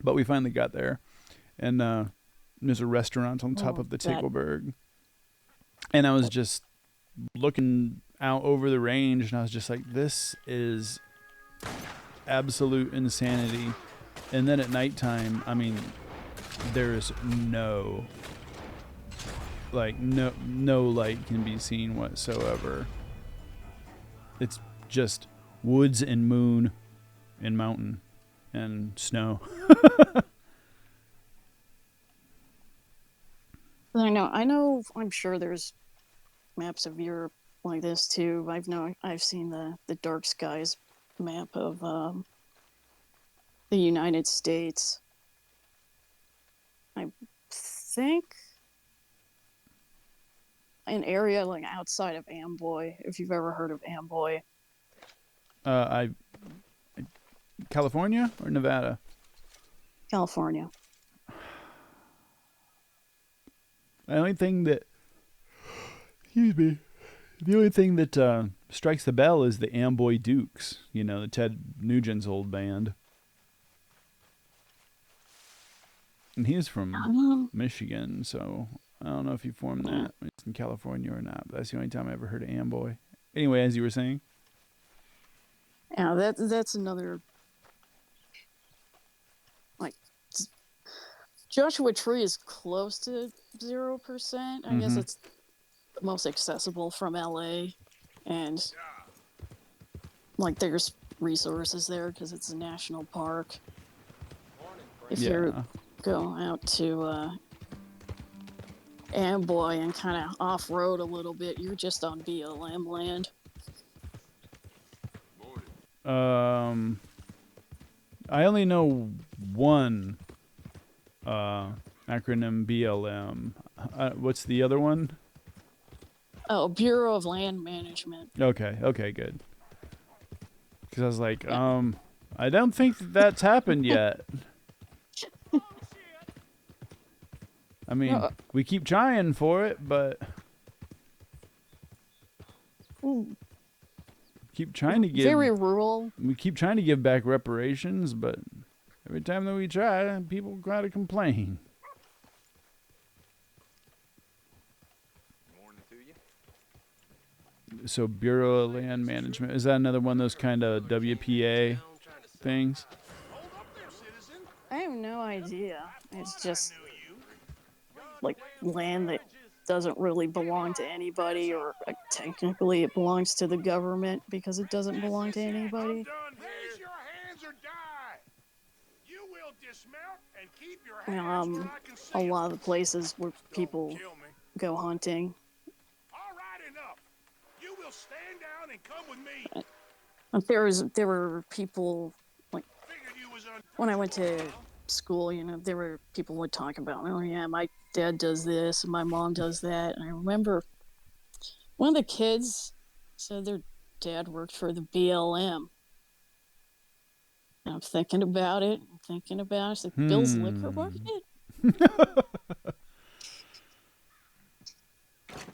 But we finally got there, and there's a restaurant on top of the Tegelberg. And I was just looking out over the range, and I was just like, this is absolute insanity. And then at nighttime, I mean, there's no light can be seen whatsoever. It's just woods and moon and mountain and snow. I know, I'm sure there's maps of Europe like this too. I've seen the dark skies map of the United States. I think an area like outside of Amboy, if you've ever heard of Amboy. California or Nevada? California. The only thing that strikes the bell is the Amboy Dukes, the Ted Nugent's old band. And he's from Michigan, so I don't know if he formed that when he's in California or not, but that's the only time I ever heard of Amboy. Anyway, as you were saying. Yeah, that's another, like, Joshua Tree is close to 0%. I guess it's the most accessible from LA, and like there's resources there because it's a national park. If you're go out to Amboy and kind of off-road a little bit, you're just on BLM land. I only know one acronym, BLM. What's the other one? Oh, Bureau of Land Management. Okay, good. Because I was like, I don't think that's happened yet. I mean, we keep trying for it, but keep trying to give very rural. We keep trying to give back reparations, but every time that we try, people try to complain. So Bureau of Land Management, is that another one of those kind of WPA things? I have no idea. It's just like land that doesn't really belong to anybody, or technically it belongs to the government because it doesn't belong to anybody. Raise your hands or die. You will dismount and keep your hands where I can see a lot of the places where people go hunting. All right, enough. You will stand down and come with me. There were people, like, when I went to school, there were people would talk about, oh yeah, my dad does this and my mom does that. And I remember one of the kids said their dad worked for the BLM. And I'm thinking about it. I'm thinking about it. It's like Bill's Liquor Market.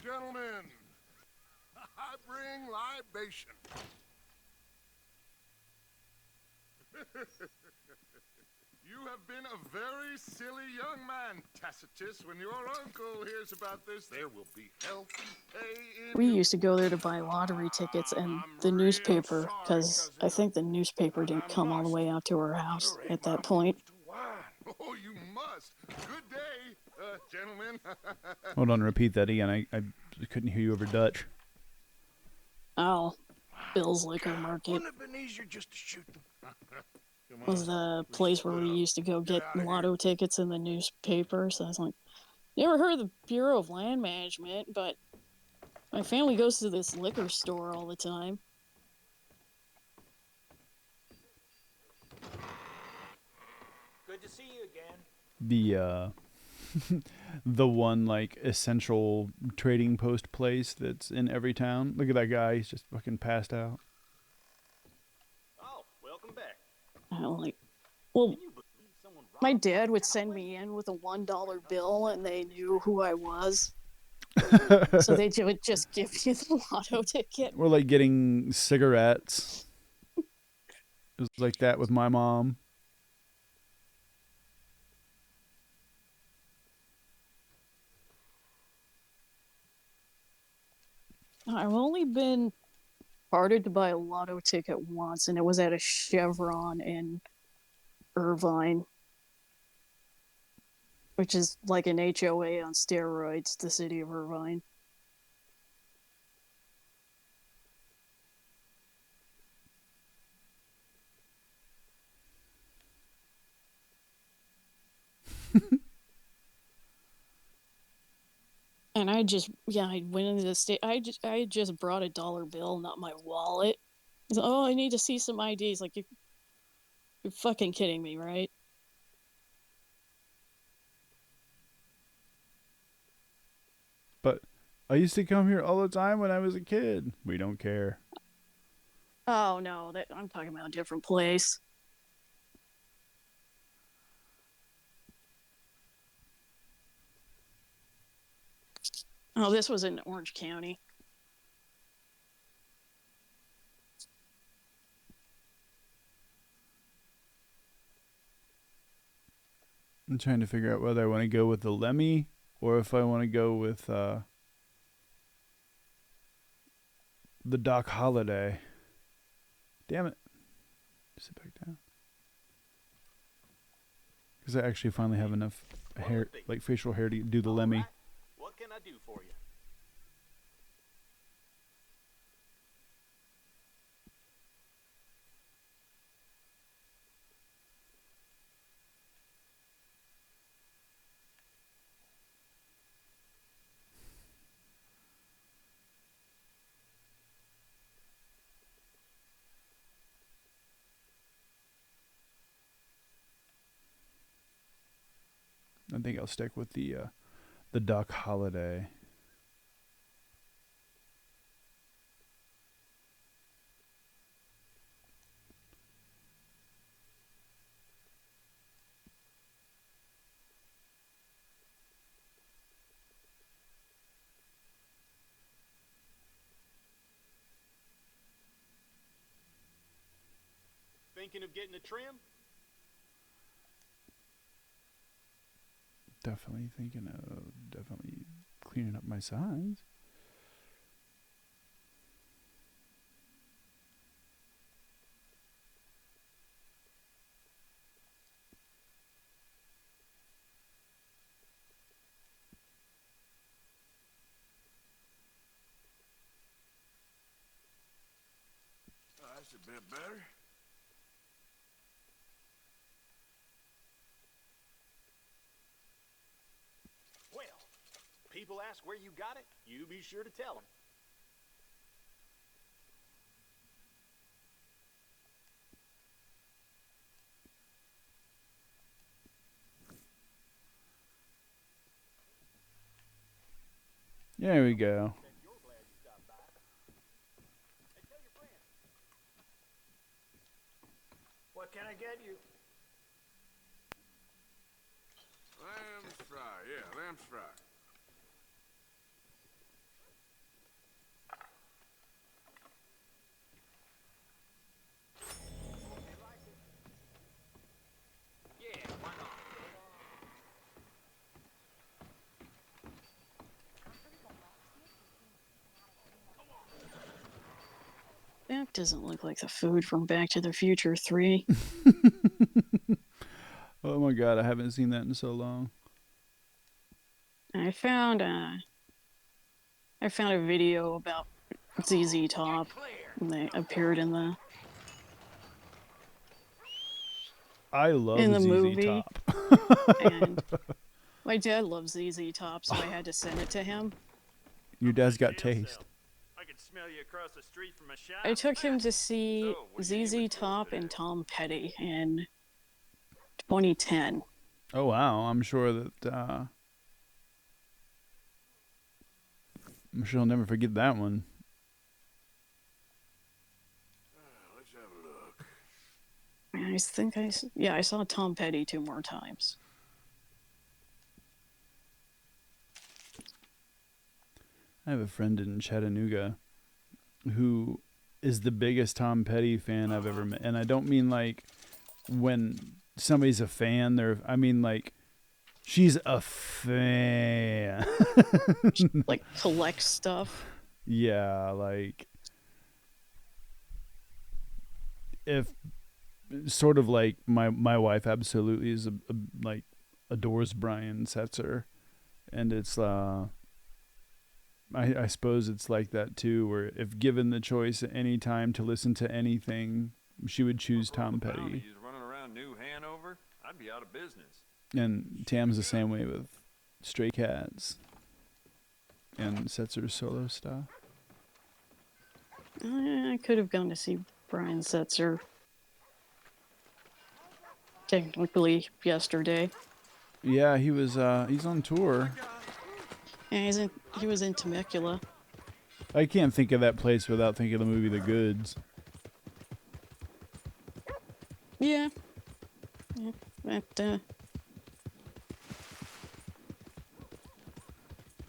Gentlemen, I bring libation. You have been a very silly young man, Tacitus. When your uncle hears about this, there will be healthy pay in We you. used to go there to buy lottery tickets and I'm the real newspaper, sorry, because cousin. I think the newspaper didn't I come all the must way out to our house moderate at my that point. approach to wine. Oh, you must. Good day, gentlemen. Hold on, repeat that again. I couldn't hear you over Dutch. Oh, Bill's Liquor Market Wouldn't it have been easier just to shoot them? Come was on. the We should place where split we up. used to go Get get out of here. lotto tickets in the newspaper. So I was like, never heard of the Bureau of Land Management, but my family goes to this liquor store all the time. Good to see you again. The the one like essential trading post place that's in every town. Look at that guy. He's just fucking passed out. Oh, welcome back. I'm like, well, Can you believe someone my robbed dad would our send place? me in with a $1 bill and they knew who I was. So they would just give you the lotto ticket. We're like getting cigarettes. It was like that with my mom. I've only been parted to buy a lotto ticket once, and it was at a Chevron in Irvine, which is like an HOA on steroids, the city of Irvine. And I went into the state. I just brought a dollar bill, not my wallet. He's like, oh, I need to see some IDs. Like, you're fucking kidding me, right? But I used to come here all the time when I was a kid. We don't care. Oh no, I'm talking about a different place. Oh, this was in Orange County. I'm trying to figure out whether I want to go with the Lemmy or if I want to go with the Doc Holiday. Damn it. Sit back down. Because I actually finally have enough hair, like facial hair, to do the Lemmy. Right. What can I do for you? I think I'll stick with the Doc Holiday. Thinking of getting a trim? Definitely thinking of cleaning up my sides. That's a bit better. Well, people ask where you got it, you be sure to tell them. There we go. Bet you're glad you stopped by. Hey, tell your friends. What can I get you? Lamb's fry, yeah, lamb's fry. Yeah, why not? That doesn't look like the food from Back to the Future 3. Oh my god, I haven't seen that in so long. I found a video about ZZ Top. And they appeared I love in the ZZ movie. Top. And my dad loves ZZ Top, so I had to send it to him. Your dad's got taste. I can smell you across the street from a shop. I took him to see So, what are you ZZ aiming for Top today? and Tom Petty in 2010. Oh wow, I'm sure that I'm sure I'll never forget that one. Let's have a look. I think I saw Tom Petty 2 more times. I have a friend in Chattanooga who is the biggest Tom Petty fan I've ever met. And I don't mean like when somebody's a fan, I mean like she's a fan. Like collect stuff. Yeah, like if sort of like my wife absolutely is like adores Brian Setzer, and it's I suppose it's like that too, where if given the choice at any time to listen to anything, she would choose Tom Petty. He's running around New Hanover. I'd be out of business. And Tam's the same way with Stray Cats and Setzer's solo stuff. I could have gone to see Brian Setzer technically yesterday. Yeah, he's on tour. Yeah, he was in Temecula. I can't think of that place without thinking of the movie The Goods. Yeah. But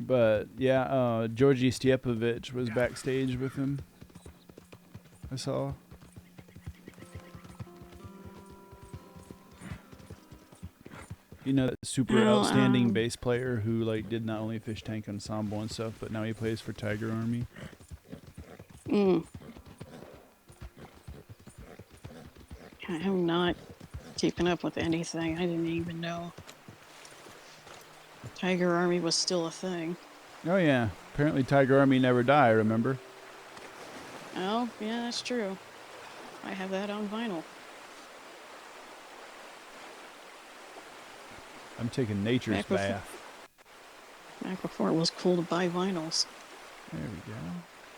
But yeah, Georgie Stiepovich was backstage with him. I saw. You know, that super outstanding bass player who like did not only Fish Tank Ensemble and stuff, but now he plays for Tiger Army. I'm not keeping up with anything. I didn't even know Tiger Army was still a thing. Oh yeah, apparently Tiger Army never die. Remember? Oh, yeah, that's true. I have that on vinyl. I'm taking nature's Back before- bath. Back before it was cool to buy vinyls. There we go.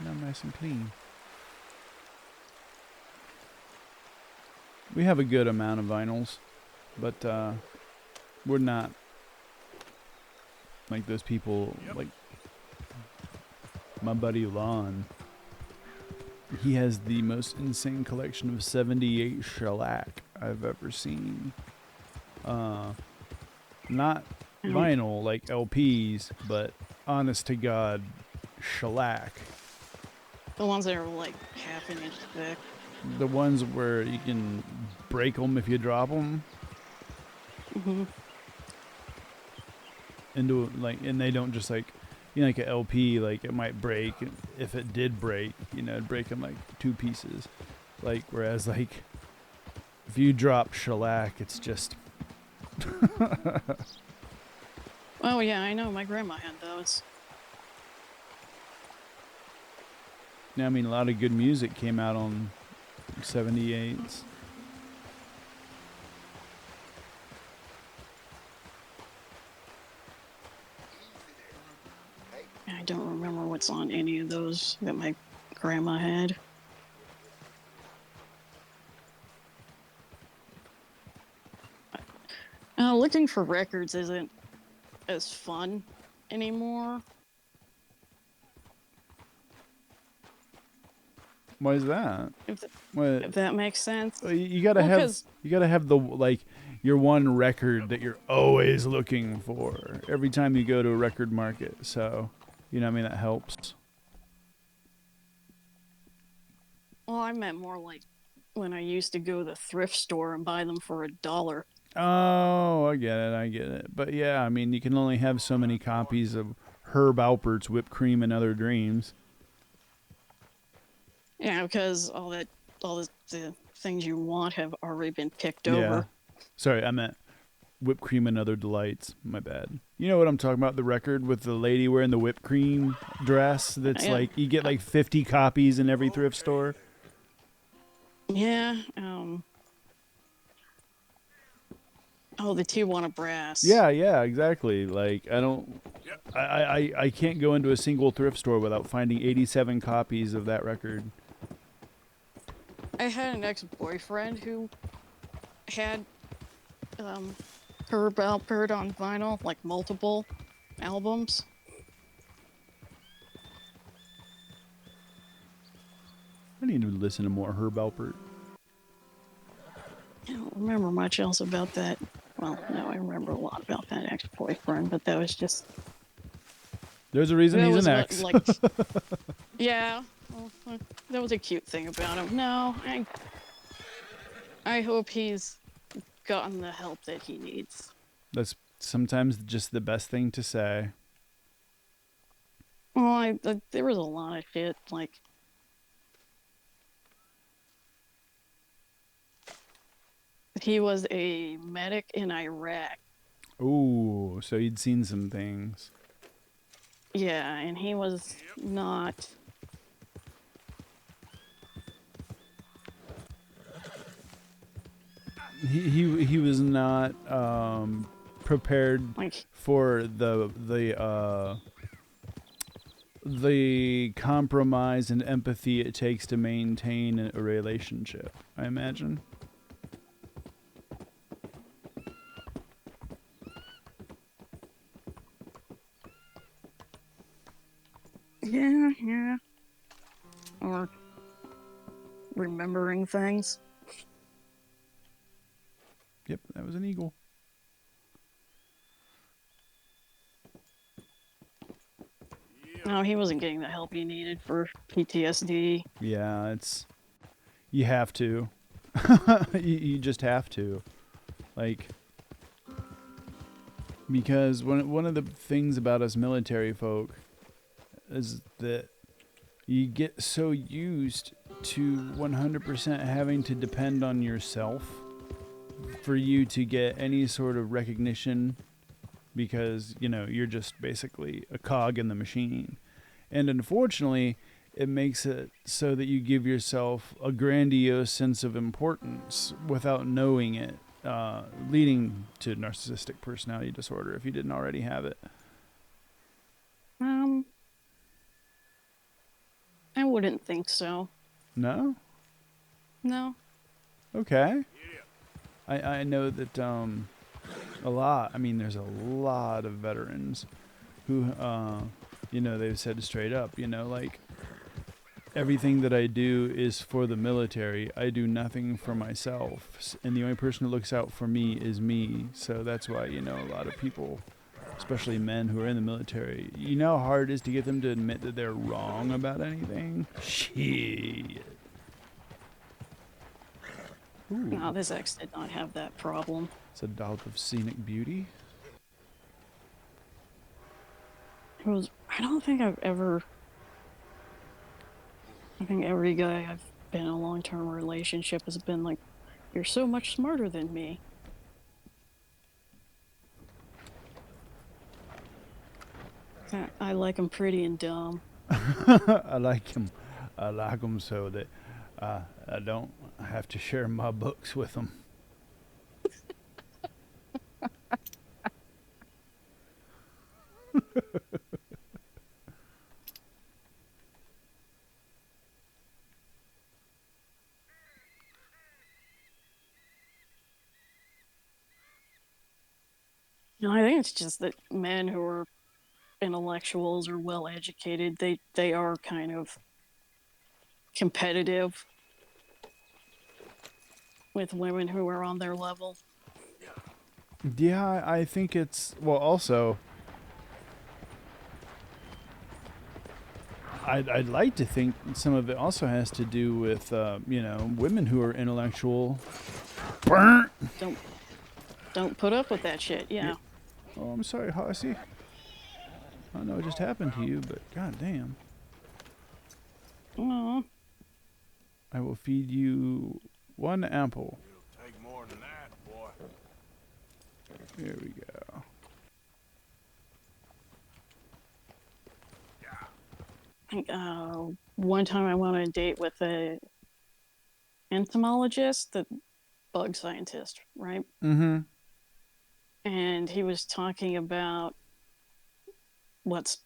Now I'm nice and clean. We have a good amount of vinyls, but we're not like those people like my buddy Lon. He has the most insane collection of 78 shellac I've ever seen. Not vinyl like LPs, but honest to God, shellac. The ones that are like half an inch thick. The ones where you can break them if you drop them. Into like, and they don't just like, you know, like an LP, like it might break. If it did break, you know, it'd break in like 2 pieces. Like, whereas like, if you drop shellac, it's just. Oh yeah, I know. My grandma had those. I mean, a lot of good music came out on 78s. I don't remember what's on any of those that my grandma had. Looking for records isn't as fun anymore. Why is that? If, What? if that makes sense. You gotta Well, have 'cause the like your one record that you're always looking for every time you go to a record market. So, you know what I mean, that helps. well, I meant more like when I used to go to the thrift store and buy them for $1. Oh, I get it. But yeah, I mean, you can only have so many copies of Herb Alpert's Whipped Cream and Other Dreams. Yeah, because all the things you want have already been picked Yeah. over. Sorry, I meant Whipped Cream and Other Delights. My bad. You know what I'm talking about? The record with the lady wearing the whipped cream dress that's Yeah, like, you get like 50 copies in every thrift store. yeah. Oh, the Tijuana Brass. Yeah, yeah, exactly. Like, I can't go into a single thrift store without finding 87 copies of that record. I had an ex-boyfriend who had um Herb Alpert on vinyl, like multiple albums. I need to listen to more Herb Alpert. I don't remember much else about that. Well, no, I remember a lot about that ex-boyfriend, but that was just There's a reason that he's was an what ex. like yeah. Well, that was a cute thing about him. No, I hope he's gotten the help that he needs. That's sometimes just the best thing to say. Well, there was a lot of shit like he was a medic in Iraq. Ooh, so you'd seen some things. Yeah, and he was not. He was not prepared Like, for the compromise and empathy it takes to maintain a relationship, I imagine. yeah, yeah. Or remembering things. Yep, that was an eagle. No, he wasn't getting the help he needed for PTSD. Yeah, it's you have to. You just have to. Like, because one of the things about us military folk is that you get so used to 100% having to depend on yourself for you to get any sort of recognition, because you're just basically a cog in the machine. And unfortunately, it makes it so that you give yourself a grandiose sense of importance without knowing it, leading to narcissistic personality disorder if you didn't already have it. I wouldn't think so. No? No. Okay. I know that a lot, I mean, there's a lot of veterans who, they've said straight up, like, everything that I do is for the military. I do nothing for myself. And the only person who looks out for me is me. So that's why, a lot of people, especially men who are in the military, you know how hard it is to get them to admit that they're wrong about anything? Shit. Ooh. No, this ex did not have that problem. It's a dollop of scenic beauty. I don't think I've ever. I think every guy I've been in a long-term relationship has been like, "You're so much smarter than me." I like them pretty and dumb. I like them. I like them so that I don't have to share my books with them. No, I think it's just that men who are intellectuals or well educated, they are kind of competitive with women who are on their level. Yeah, I think it's well. Also, I'd like to think some of it also has to do with women who are intellectual. Burnt. Don't put up with that shit. Yeah. Oh, I'm sorry, Hossy. I don't know what just happened to you, but goddamn. Aw. I will feed you 1 apple. It'll take more than that, boy. Here we go. One time I went on a date with a entomologist, the bug scientist, right? Mm-hmm. And he was talking about what's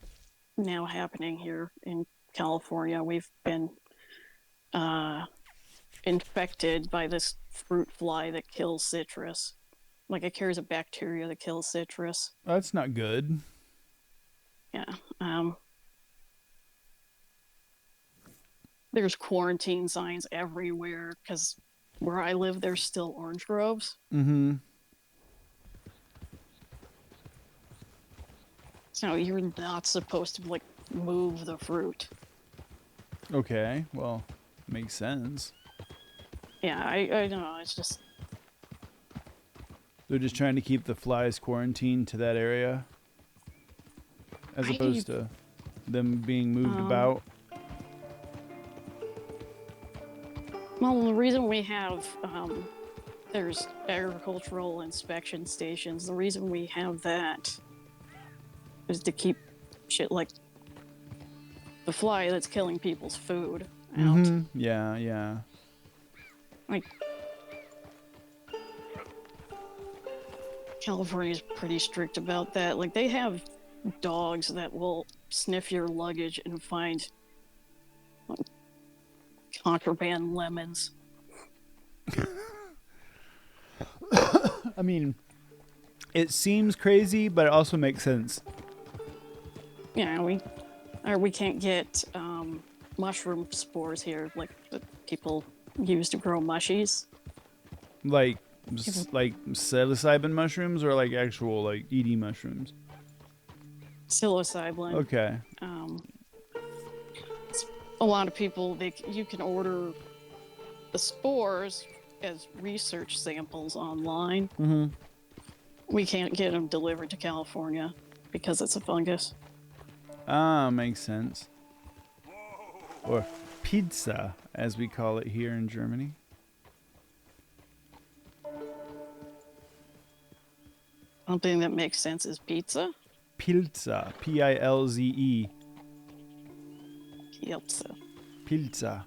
now happening here in California. We've been infected by this fruit fly that kills citrus. Like it carries a bacteria that kills citrus. That's not good. Yeah. There's quarantine signs everywhere because where I live, there's still orange groves. Mm-hmm. So you're not supposed to like move the fruit. Okay, well, makes sense. Yeah, I don't know. It's just They're just trying to keep the flies quarantined to that area, as opposed to them being moved about. well, the reason we have there's agricultural inspection stations. The reason we have that is to keep shit like the fly that's killing people's food out. Mm-hmm. Yeah, yeah. Like California's pretty strict about that. Like they have dogs that will sniff your luggage and find like, contraband lemons. I mean, it seems crazy, but it also makes sense. Yeah, we can't get mushroom spores here like that people use to grow mushies. Like psilocybin mushrooms or like actual like ED mushrooms. Psilocybin. Okay. A lot of people you can order the spores as research samples online. Mm-hmm. We can't get them delivered to California because it's a fungus. Ah, makes sense. Or pizza, as we call it here in Germany. Something that makes sense is pizza. Pilza. Pilze. Pizza. Pilza.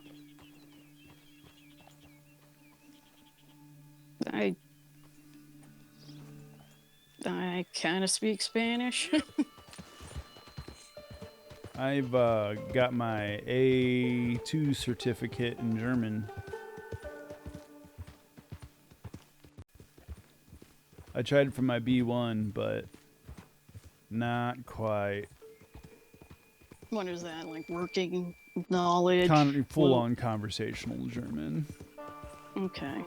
I kind of speak Spanish. I've got my A2 certificate in German. I tried for my B1, but not quite. What is that? Like working knowledge? Full-on conversational German. Okay.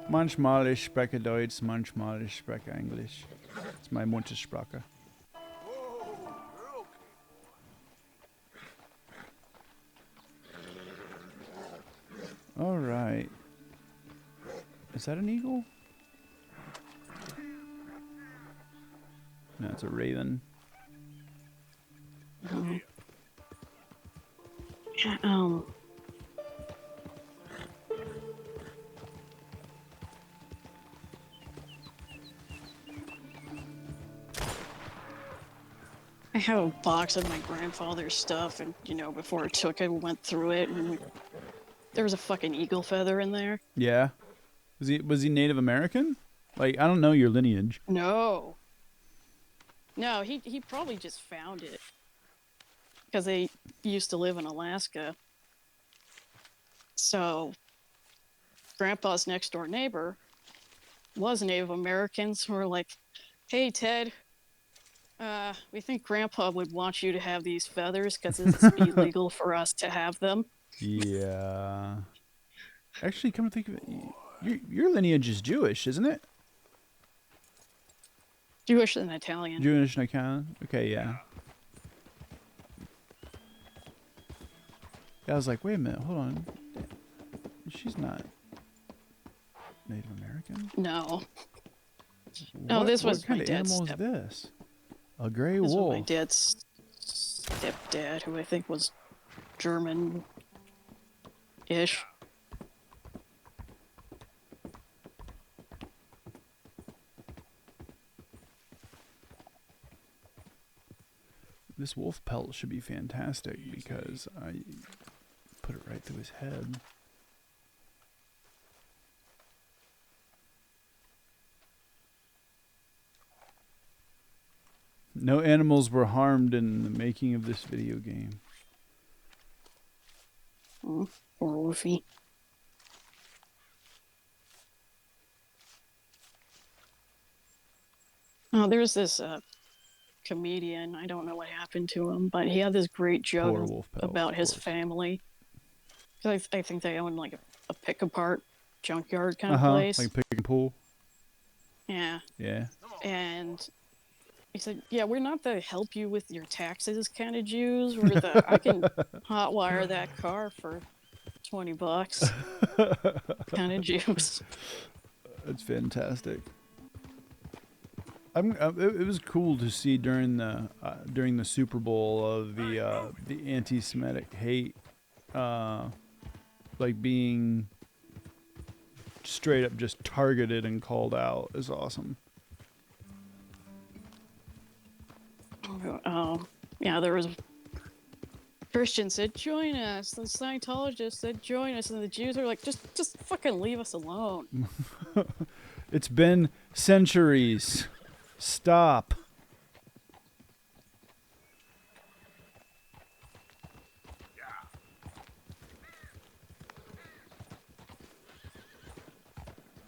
Manchmal ich spreche Deutsch, manchmal ich spreche Englisch. Das ist meine Muttersprache. All right. Is that an eagle? No, it's a raven. Yeah, I have a box of my grandfather's stuff, and before I took it, we went through it, and there was a fucking eagle feather in there. Yeah. Was he Native American? Like, I don't know your lineage. No, he probably just found it because they used to live in Alaska. So, Grandpa's next door neighbor was Native Americans who were like, "Hey, Ted, we think Grandpa would want you to have these feathers because it's illegal for us to have them." Yeah. Actually, come to think of it, your lineage is Jewish, isn't it? Jewish and Italian. Jewish and Italian? Okay, yeah. I was like, wait a minute, hold on. She's not Native American? No. No, this was what kind my of dad's animal is this? A gray This was wolf. my dad's stepdad, who I think was German-ish. This wolf pelt should be fantastic because I put it right through his head. No animals were harmed in the making of this video game. Oh, poor Wolfie. Oh, there's this comedian. I don't know what happened to him, but he had this great Poor joke wolf pelt, about of his course. family. 'Cause I think they own like a pick apart junkyard kind of place. Like pick and pull. Yeah. Yeah. And he said, "Yeah, we're not the help you with your taxes kind of Jews. We're the I can hotwire that car for $20 kind of Jews." It's fantastic. It was cool to see during the Super Bowl of the anti-Semitic hate, like being straight up just targeted and called out is awesome. Yeah, there was Christians said, "Join us." The Scientologists said, "Join us," and the Jews are like, "Just fucking leave us alone." It's been centuries. Stop.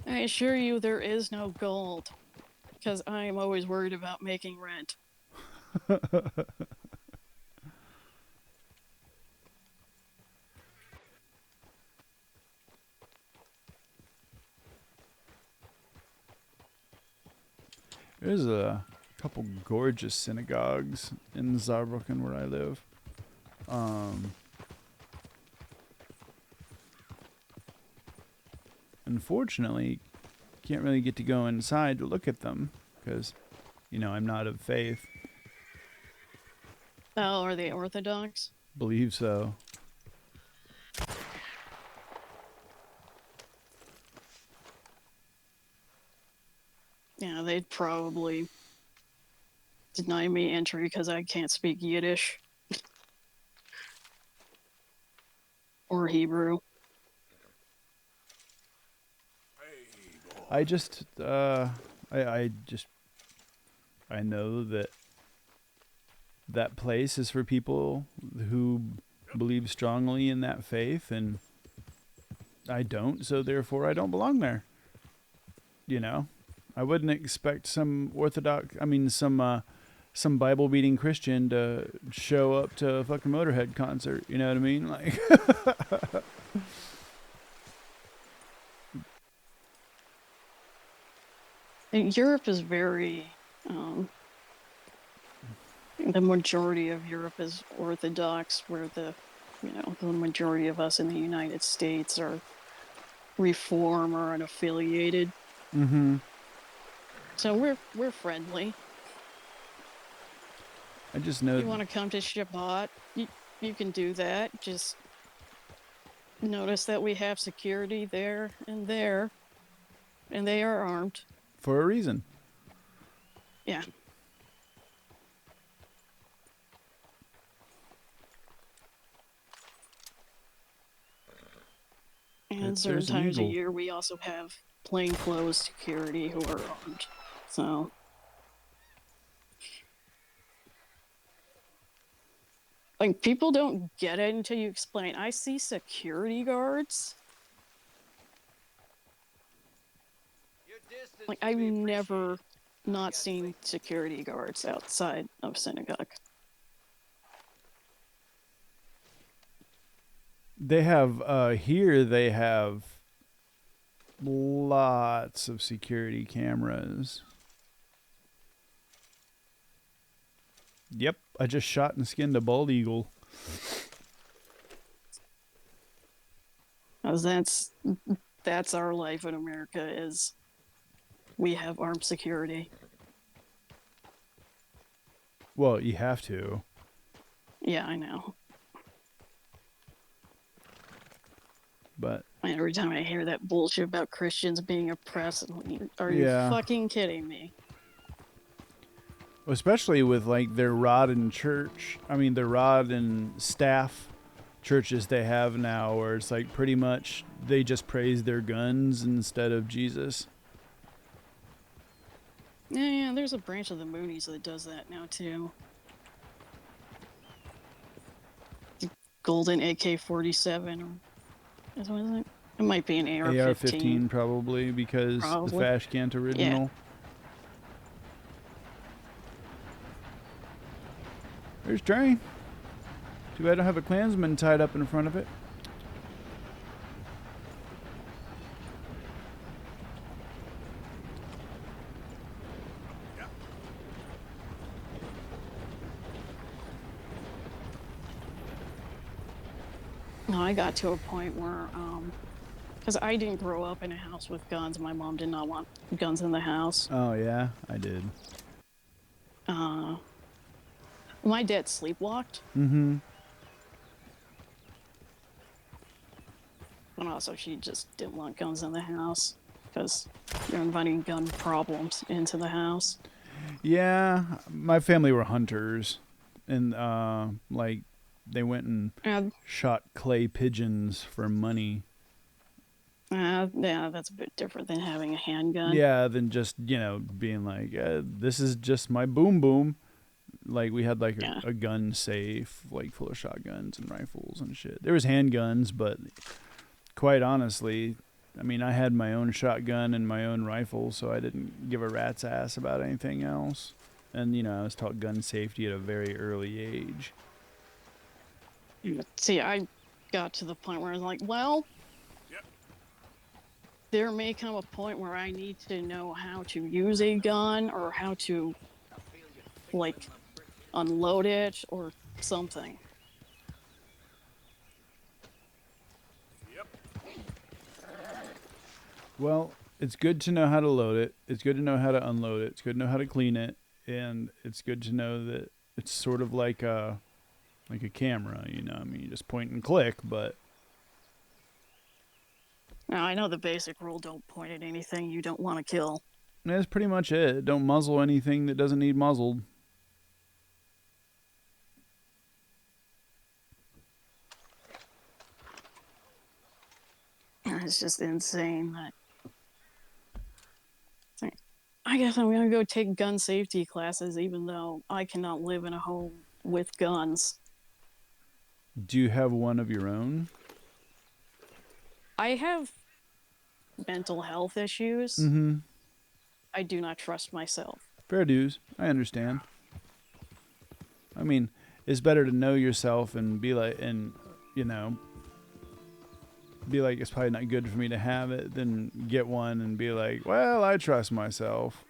I assure you, there is no gold, because I am always worried about making rent. There's a couple gorgeous synagogues in Saarbrücken where I live. Unfortunately, can't really get to go inside to look at them because, I'm not of faith. Oh, are they Orthodox? Believe so. Yeah, they'd probably deny me entry because I can't speak Yiddish or Hebrew. I just, I know that place is for people who believe strongly in that faith, and I don't, so therefore I don't belong there. I wouldn't expect some some Bible beating Christian to show up to a fucking Motorhead concert. You know what I mean? Like, Europe is very, the majority of Europe is Orthodox, where the majority of us in the United States are Reform or unaffiliated. mm-hmm. So we're friendly. I just know. If you want to come to Shabbat, you can do that. Just notice that we have security there, and they are armed. For a reason. Yeah. And certain times a year, we also have plainclothes security who are armed. So, like, people don't get it until you explain. I see security guards. Your distance Like, I've never not seen security guards outside of synagogue. They have here. They have lots of security cameras. Yep, I just shot and skinned a bald eagle. Because that's our life in America, is we have armed security. Well, you have to. Yeah, I know. But Every time I hear that bullshit about Christians being oppressed, I'm like, are you yeah, fucking kidding me? especially with like their rod and church. I mean, their rod and staff churches they have now, where it's like pretty much they just praise their guns instead of Jesus. Yeah, there's a branch of the Moonies that does that now too. The Golden AK-47, or what is it? It might be an AR-15. AR-15 probably, because the Probably. Fashkant original. There's train. Too bad I don't have a Klansman tied up in front of it. No, I got to a point where, because I didn't grow up in a house with guns. My mom did not want guns in the house. Oh yeah, I did. My dad sleepwalked. Mm-hmm. But also, she just didn't want guns in the house because you're inviting gun problems into the house. Yeah, my family were hunters, and like they went and shot clay pigeons for money. Yeah, that's a bit different than having a handgun. Yeah, than just being like, this is just my boom boom. Like we had like a gun safe, like full of shotguns and rifles and shit. There was handguns, but quite honestly, I mean, I had my own shotgun and my own rifle, so I didn't give a rat's ass about anything else. And I was taught gun safety at a very early age. See, I got to the point where I was like, well, there may come a point where I need to know how to use a gun or how to, like, unload it or something. Well, it's good to know how to load it. It's good to know how to unload it. It's good to know how to clean it, and it's good to know that it's sort of like a camera. I mean, you just point and click, but. Now, I know the basic rule: don't point at anything you don't want to kill. That's pretty much it. Don't muzzle anything that doesn't need muzzled. It's just insane that. I guess I'm gonna go take gun safety classes, even though I cannot live in a home with guns. Do you have one of your own? I have mental health issues. Mm-hmm. I do not trust myself. Fair dues. I understand. I mean, it's better to know yourself and be like, be like, it's probably not good for me to have it, than get one and be like, well, I trust myself.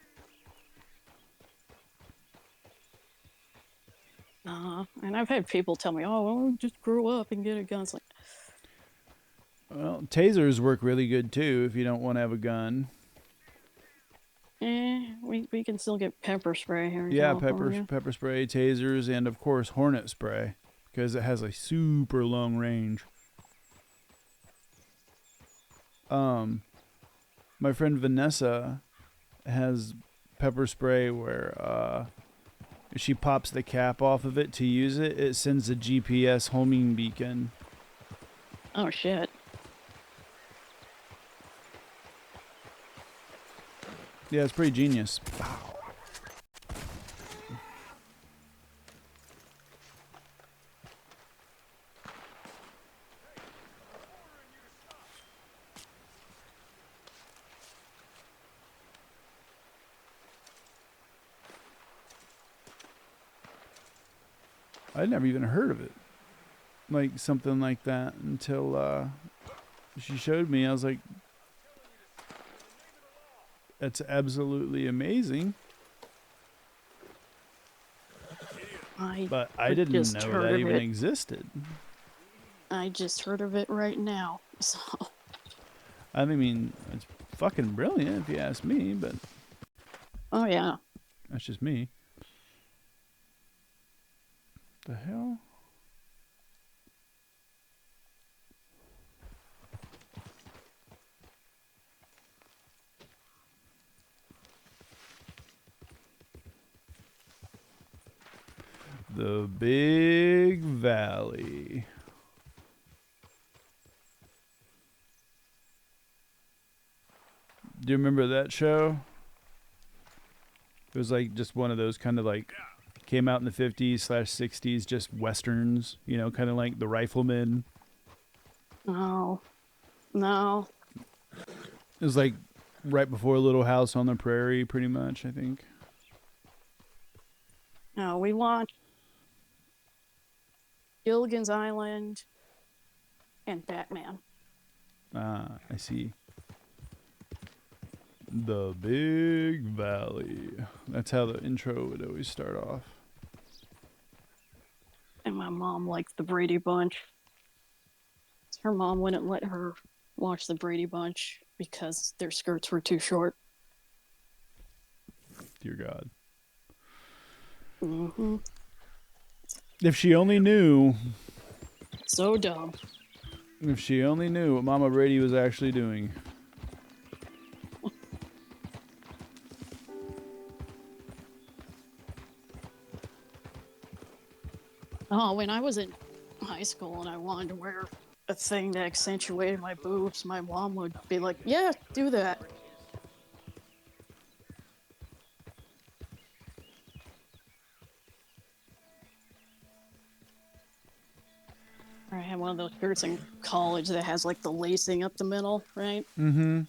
And I've had people tell me, oh, well, just grow up and get a gun. It's like, well, tasers work really good too if you don't want to have a gun. we can still get pepper spray here in Yeah, California. pepper spray, tasers, and of course hornet spray, because it has a super long range. My friend Vanessa has pepper spray where if she pops the cap off of it to use it, it sends a GPS homing beacon. Oh, shit. Yeah, it's pretty genius. I'd never even heard of it. Like something like that until she showed me. I was like, that's absolutely amazing. But I didn't just know heard that of even it. existed. I just heard of it right now. So, I mean, it's fucking brilliant if you ask me, but oh yeah. that's just me. The hell? The Big Valley. Do you remember that show? It was like just one of those kind of like came out in the 50s/60s, just westerns, you know, kind of like The Rifleman. No. No. It was like right before Little House on the Prairie, pretty much, I think. No, we watched Gilligan's Island and Batman. Ah, I see. The Big Valley. That's how the intro would always start off. And my mom liked the Brady Bunch. Her mom wouldn't let her watch the Brady Bunch because their skirts were too short. Dear God. Mm-hmm. If she only knew. So dumb. If she only knew what Mama Brady was actually doing. Oh, when I was in high school and I wanted to wear a thing that accentuated my boobs, my mom would be like, yeah, do that. I had one of those shirts in college that has like the lacing up the middle, right? Mm-hmm.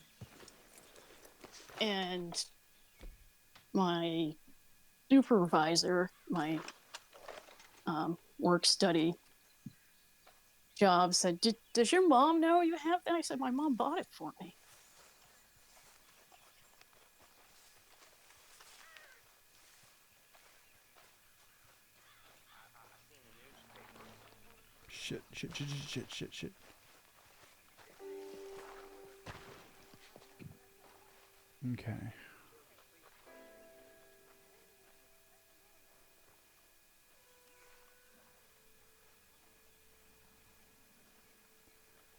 And my supervisor, my work study job said, does your mom know you have that? I said, my mom bought it for me. Shit. Okay.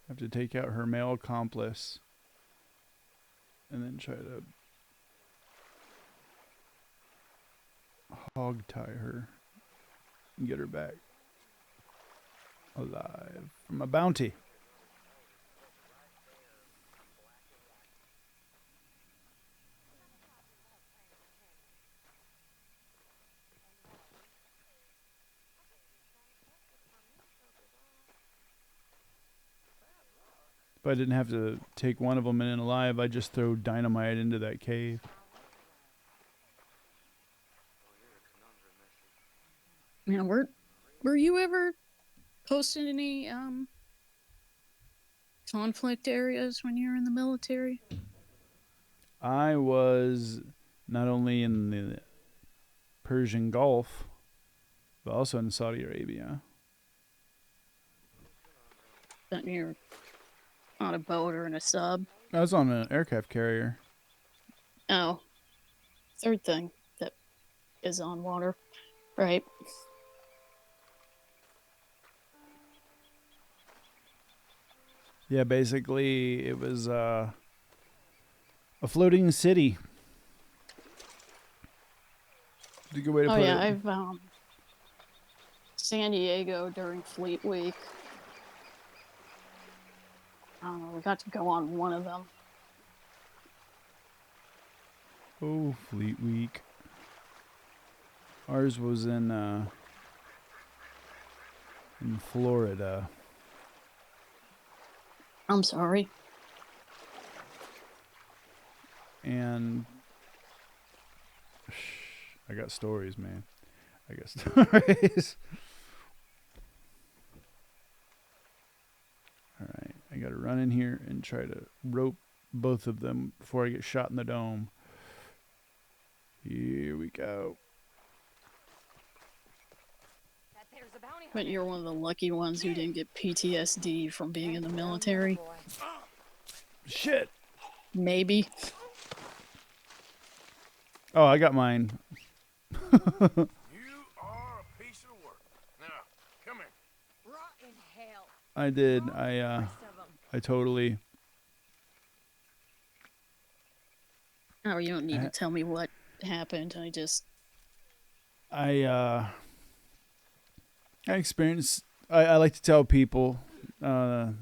Have to take out her male accomplice and then try to hog tie her and get her back alive from a bounty. If I didn't have to take one of them in alive, I'd just throw dynamite into that cave. Yeah, were you ever posted any conflict areas when you were in the military? I was not only in the Persian Gulf, but also in Saudi Arabia. That you're on a boat or in a sub? I was on an aircraft carrier. Oh, third thing that is on water, right? Yeah, basically it was a floating city. That's a good way to Oh put yeah, it. I've San Diego during Fleet Week. We got to go on one of them. Oh, Fleet Week. Ours was in Florida. I'm sorry. And I got stories, man. I got stories. Alright, I gotta run in here and try to rope both of them before I get shot in the dome. Here we go. That there's a bounty But hunter. you're one of the lucky ones who didn't get PTSD from being in the military. Boy. Shit! Maybe. Oh, I got mine. You are a piece of work. Now, come here. Rot in hell. I did. Rest of 'em. I totally. Oh, you don't need to tell me what happened. I experienced. I like to tell people when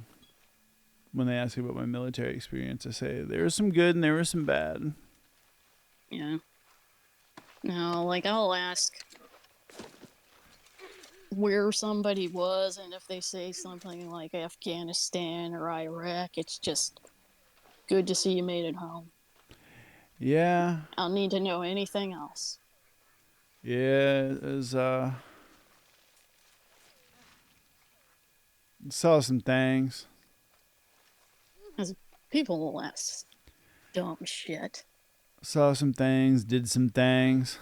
they ask me about my military experience, I say there was some good and there was some bad. Yeah. No, like, I'll ask where somebody was, and if they say something like Afghanistan or Iraq, it's just good to see you made it home. Yeah. I'll need to know anything else. Yeah, it was, saw some things. Because people will ask dumb shit. Saw some things, did some things.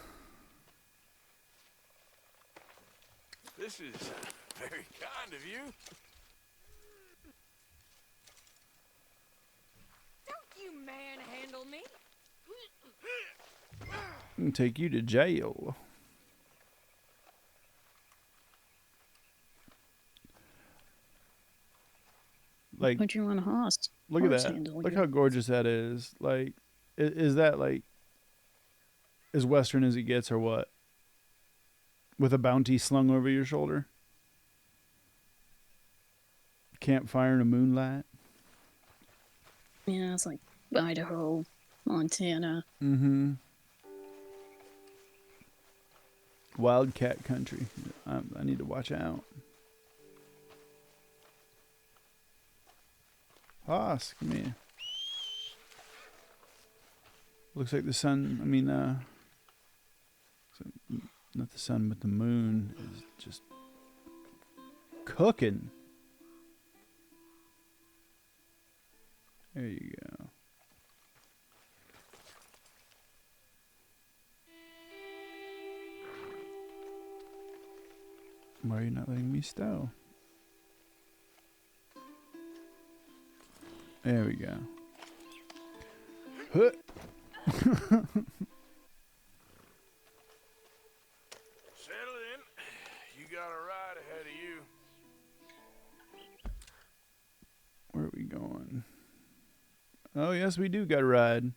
This is very kind of you. Don't you manhandle me. I'm gonna take you to jail. Like, Put you on a horse. look at horse that. handle, Look yeah. how gorgeous that is. Like, is that like as Western as it gets, or what? With a bounty slung over your shoulder? Campfire in a moonlight? Yeah, it's like Idaho, Montana. Mm-hmm. Wildcat country. I need to watch out. Hoss, come here. Looks like the sun, not the sun, but the moon is just cooking. There you go. Why are you not letting me stow? There we go. Huh. Settle in. You got a ride ahead of you. Where are we going? Oh, yes, we do got a ride.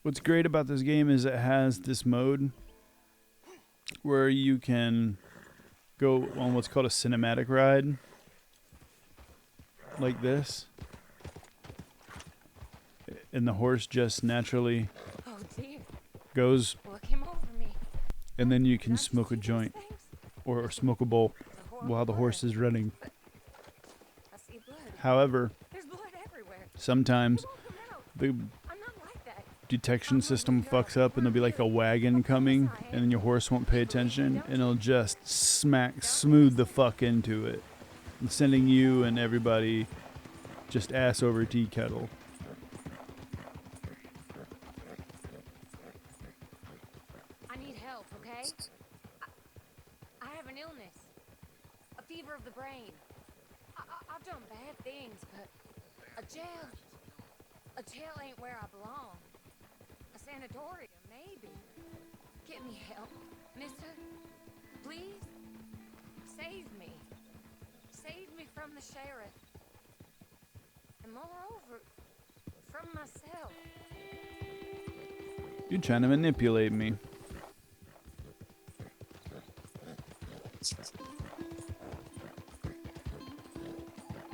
What's great about this game is it has this mode where you can go on what's called a cinematic ride. Like this. And the horse just naturally Oh dear. goes, Look him over me. and then you can Don't you smoke a see those joint things? or smoke a bowl The horrible while the horse blood. is running. I see blood. However, There's blood everywhere. sometimes It won't come out. the I'm not like that. detection system fucks up and there'll be like a wagon coming and then your horse won't pay attention and it'll just smack smooth the fuck into it, and sending you and everybody just ass over tea kettle. I need help, okay? I have an illness. A fever of the brain. I've done bad things, but a jail ain't where I belong. A sanatorium, maybe. Get me help, mister. Please? Save me. Save me from the sheriff. And moreover, from myself. You're trying to manipulate me.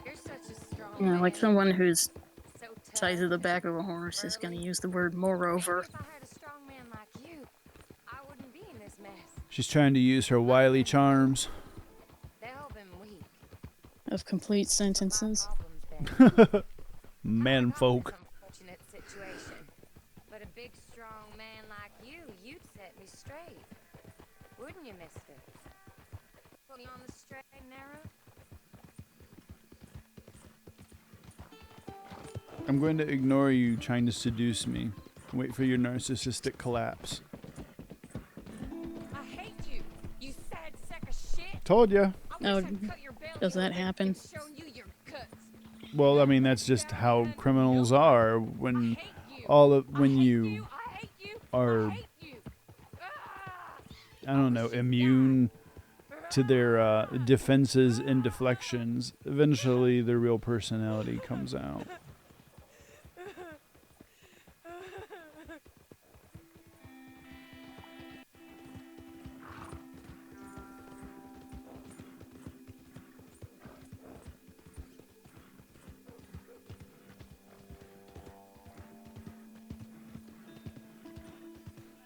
You're such a strong You know, like man. someone who's So tied to the tough. back of a horse is going to Burly. use the word moreover. If I had a strong man like you, I wouldn't be in this mess. She's trying to use her wily charms. They've all been weak. Of complete But my sentences. problem's been. Man I got folk. this unfortunate situation. But a big, strong man like you, you'd set me straight. Wouldn't you, mister? Put on the straight and narrow. I'm going to ignore you trying to seduce me. Wait for your narcissistic collapse. I hate you, you sad sack of shit. Told ya. I Oh, wish I'd cut your belly does that open happen? and shown you your guts. Well, I mean, that's just how criminals are when Hate you. when you I hate you. are, I hate you. Ah! I don't know, immune to their defenses and deflections, eventually their real personality comes out.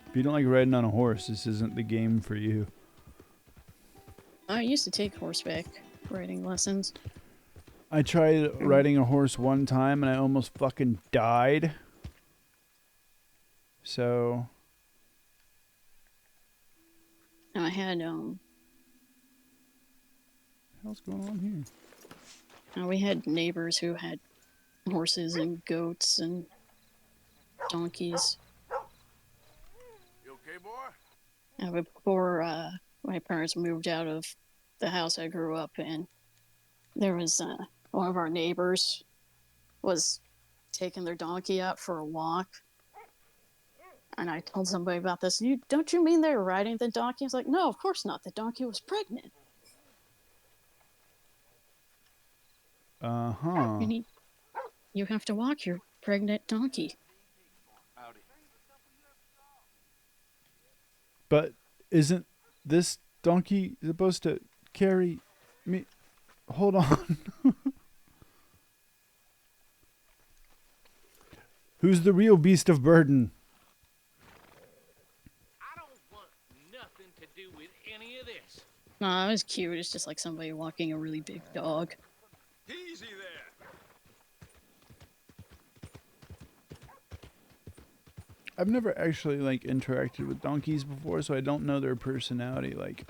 If you don't like riding on a horse, this isn't the game for you. I used to take horseback riding lessons. I tried riding a horse one time and I almost fucking died. So And I had what's going on here? we had neighbors who had horses and goats and donkeys. You okay, boy? But before my parents moved out of the house I grew up in, there was one of our neighbors was taking their donkey out for a walk. And I told somebody about this. Don't you mean they were riding the donkey? I was like, no, of course not. The donkey was pregnant. Uh-huh. You have to walk your pregnant donkey. But isn't this donkey supposed to carry me? Hold on. Who's the real beast of burden? I don't want nothing to do with any of this. No, it was cute. It's just like somebody walking a really big dog. Easy there. I've never actually like interacted with donkeys before, so I don't know their personality. Like,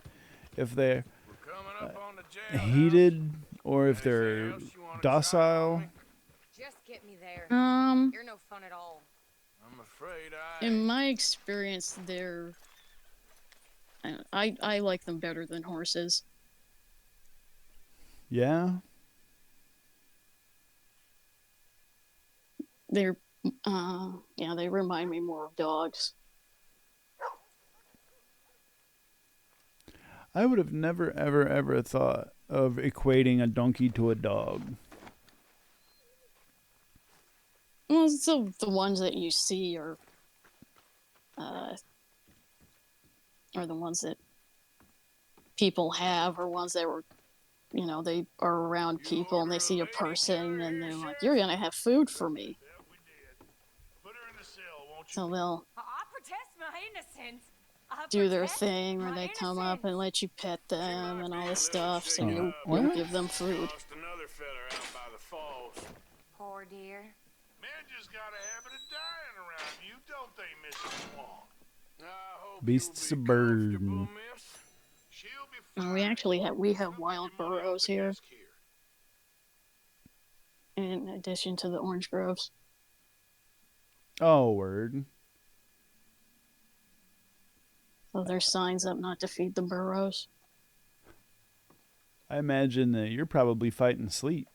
if they're We're coming up on the jail. heated or if they're docile. Just get me there. Um, You're no fun at all. I'm afraid I. in my experience, they're. I like them better than horses. Yeah. They're, yeah, they remind me more of dogs. I would have never, ever, ever thought of equating a donkey to a dog. Well, so the ones that you see are the ones that people have, or ones that were, they are around people and they see a person and they're like, "You're gonna have food for me." Yeah, we did. Put her in the cell, won't you? So they'll I protest my innocence. I do their protest thing where my they come up and innocence. let you pet them and all this stuff. So Oh, you'll what? give them food. Lost another feather out by the falls. Poor dear. Men just got a habit of dying around you, don't they, Mrs. Swan? I hope Beasts you'll of be burden. comfortable, miss. She'll be We fine. actually have There'll be wild money at burros the here, desk in addition to the orange groves. Oh, word. So there's signs up not to feed the burros. I imagine that you're probably fighting sleep.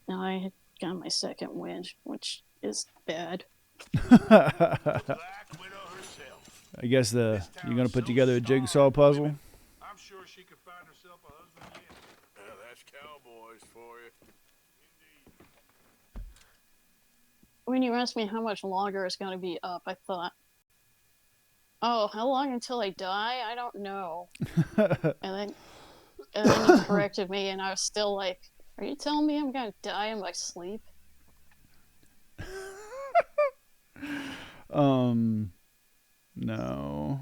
Now I got my second wind, which is bad. Black Widow herself. I guess you're gonna put together a jigsaw puzzle. I'm sure she could find herself a husband yet. That's cowboys for you. Indeed. When you asked me how much longer it's going to be up, I thought, oh, how long until I die? I don't know. and then you corrected me, and I was still like, are you telling me I'm going to die in my sleep? No.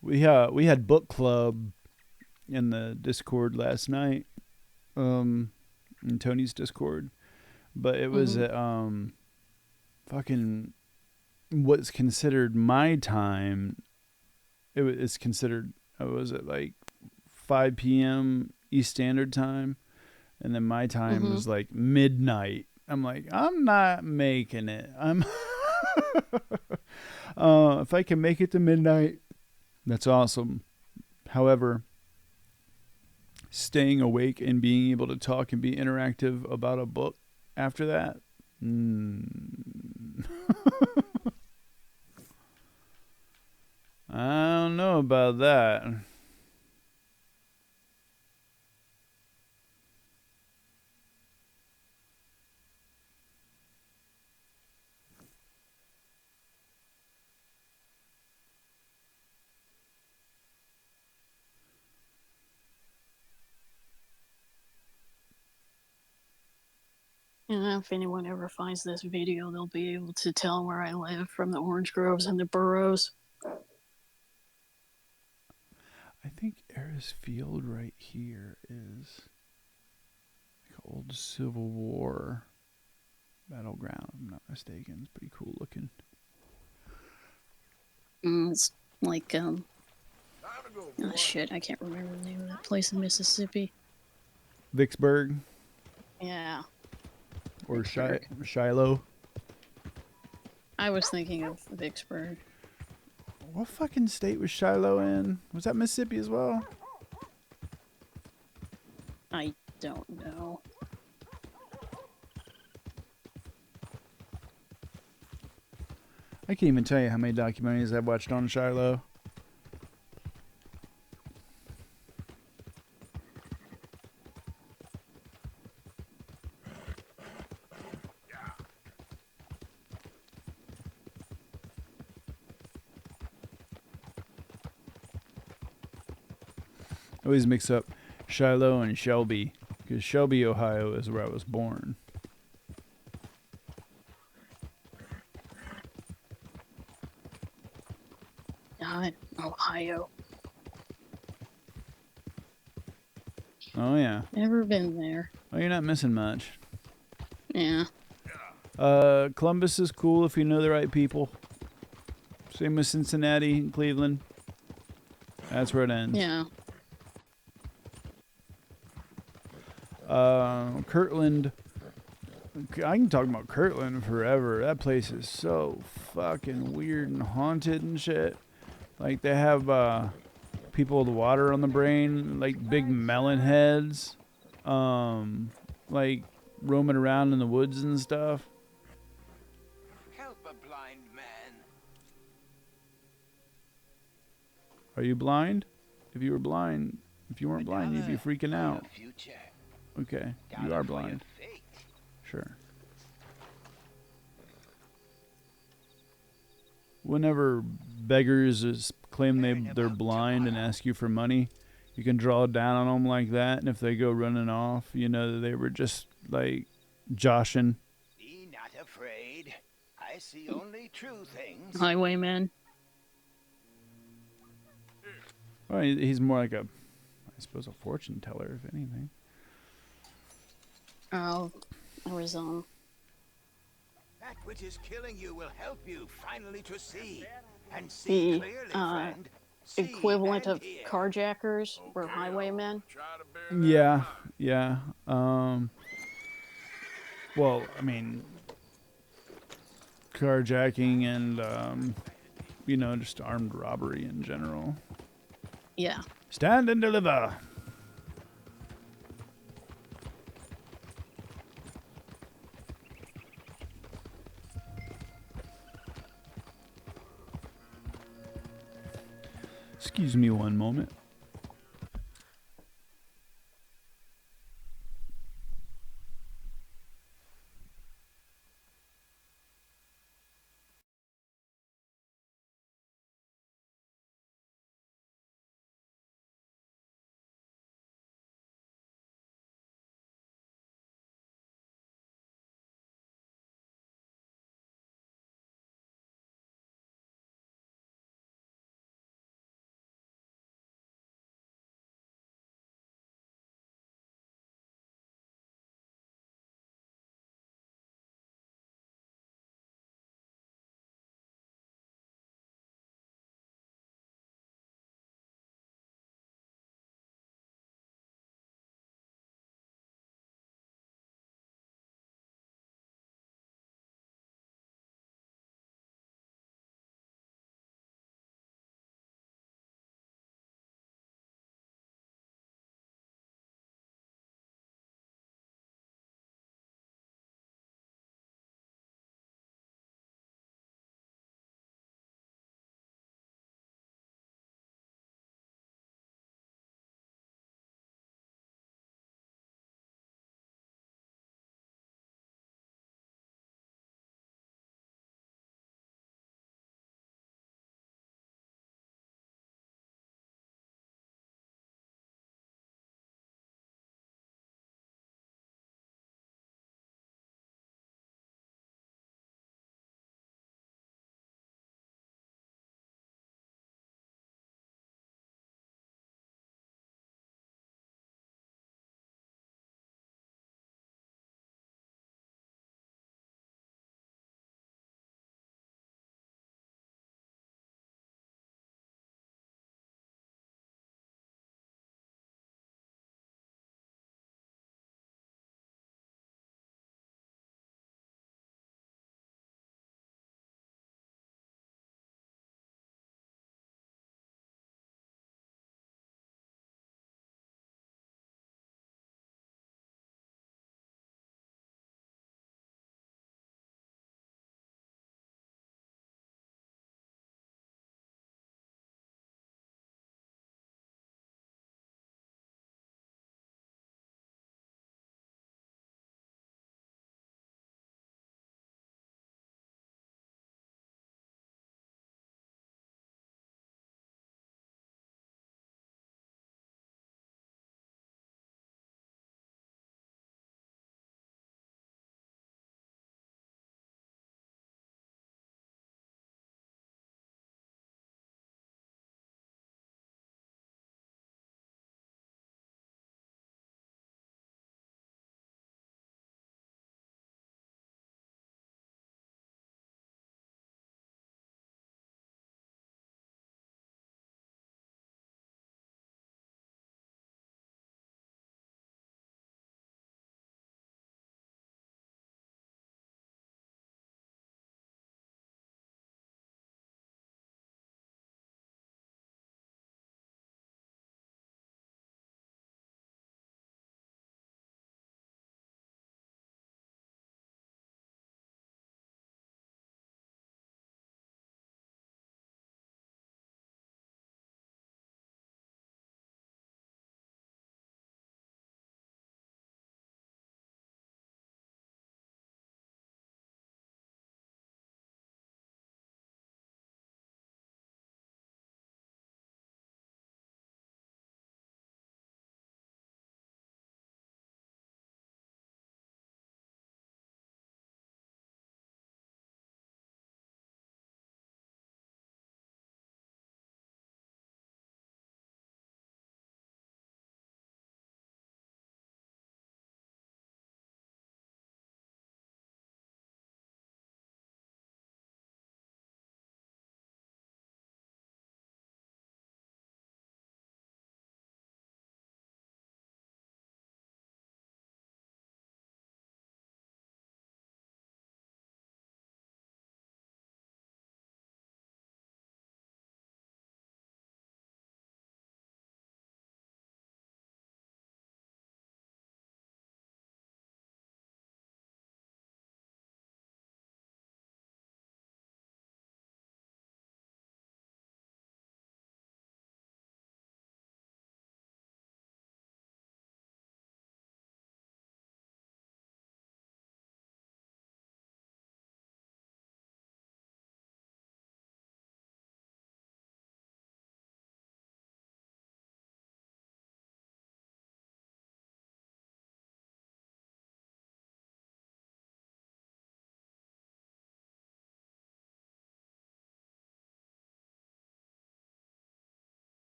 We had book club in the Discord last night. In Tony's Discord. But it was at fucking what's considered my time. It's considered, was it like 5 p.m. East Standard Time, and then my time is like midnight. I'm like, I'm not making it. I'm if I can make it to midnight, that's awesome. However, staying awake and being able to talk and be interactive about a book after that, I don't know about that. And if anyone ever finds this video, they'll be able to tell where I live from the orange groves and the burrows. I think Eris Field right here is like old Civil War battleground. I'm not mistaken. It's pretty cool looking. It's like oh shit, I can't remember the name of that place in Mississippi. Vicksburg Yeah, or Vicksburg. Shiloh. I was thinking of Vicksburg. What fucking state was Shiloh in? Was that Mississippi as well? I don't know. I can't even tell you how many documentaries I've watched on Shiloh. I always mix up Shiloh and Shelby, because Shelby, Ohio is where I was born. God, Ohio. Oh yeah. Never been there. Oh, you're not missing much. Yeah. Columbus is cool if you know the right people. Same with Cincinnati and Cleveland. That's where it ends. Yeah. Kirtland. I can talk about Kirtland forever. That place is so fucking weird and haunted and shit. Like they have people with water on the brain, like big melon heads, like roaming around in the woods and stuff. Help a blind man. Are you blind? If you were blind, if you weren't blind, you'd be freaking out. Okay, you are blind. Sure. Whenever beggars claim they're blind and ask you for money, you can draw down on them like that, and if they go running off, you know that they were just like joshing. Be not afraid. I see only true things. Highwayman. Well, he's more like I suppose, a fortune teller, if anything. Oh, I was That which is killing you will help you finally to see. And see the clearly, friend. See equivalent and of hear. carjackers were highwaymen. Try to bear that Yeah, in mind. yeah. Well, I mean, carjacking and just armed robbery in general. Yeah. Stand and deliver. Excuse me one moment.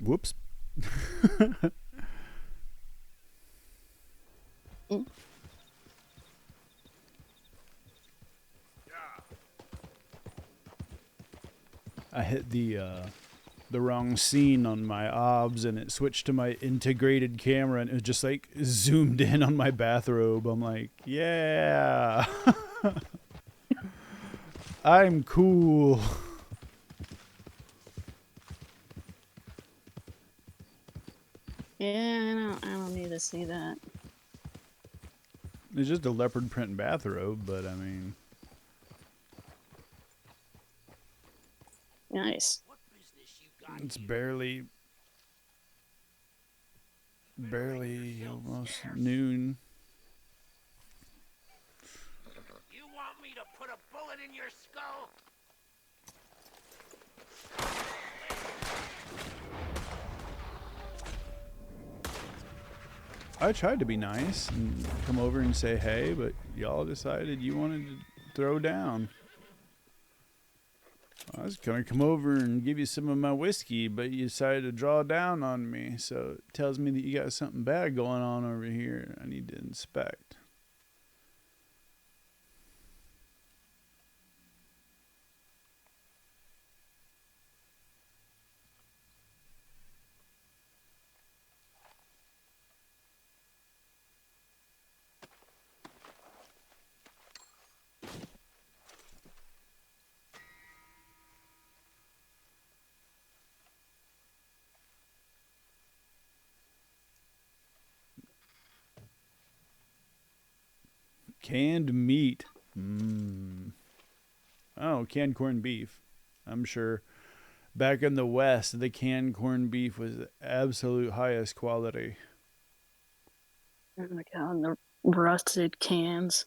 Whoops. Mm. I hit the wrong scene on my obs, and it switched to my integrated camera, and it was just like zoomed in on my bathrobe. I'm like, yeah. I'm cool. Yeah, I don't need to see that. It's just a leopard print bathrobe, but I mean, Nice. What business you got it's here? barely almost noon. You want me to put a bullet in your skull? I tried to be nice and come over and say hey, but y'all decided you wanted to throw down. I was gonna come over and give you some of my whiskey, but you decided to draw down on me, so it tells me that you got something bad going on over here. I need to inspect. Canned meat. Oh, canned corned beef. I'm sure back in the West, the canned corned beef was the absolute highest quality. Oh my god, the rusted cans.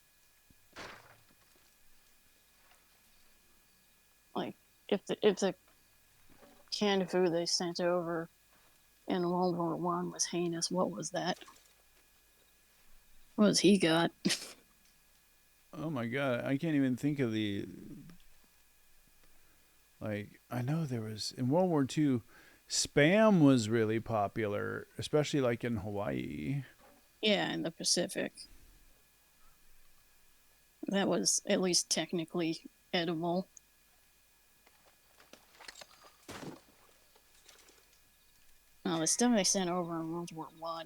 Like, if the canned food they sent over in World War One was heinous, what was that? What was he got? Oh my god, I can't even think of the. Like, I know there was in World War II, Spam was really popular, especially like in Hawaii. Yeah, in the Pacific. That was at least technically edible. No, the stuff they sent over in World War One,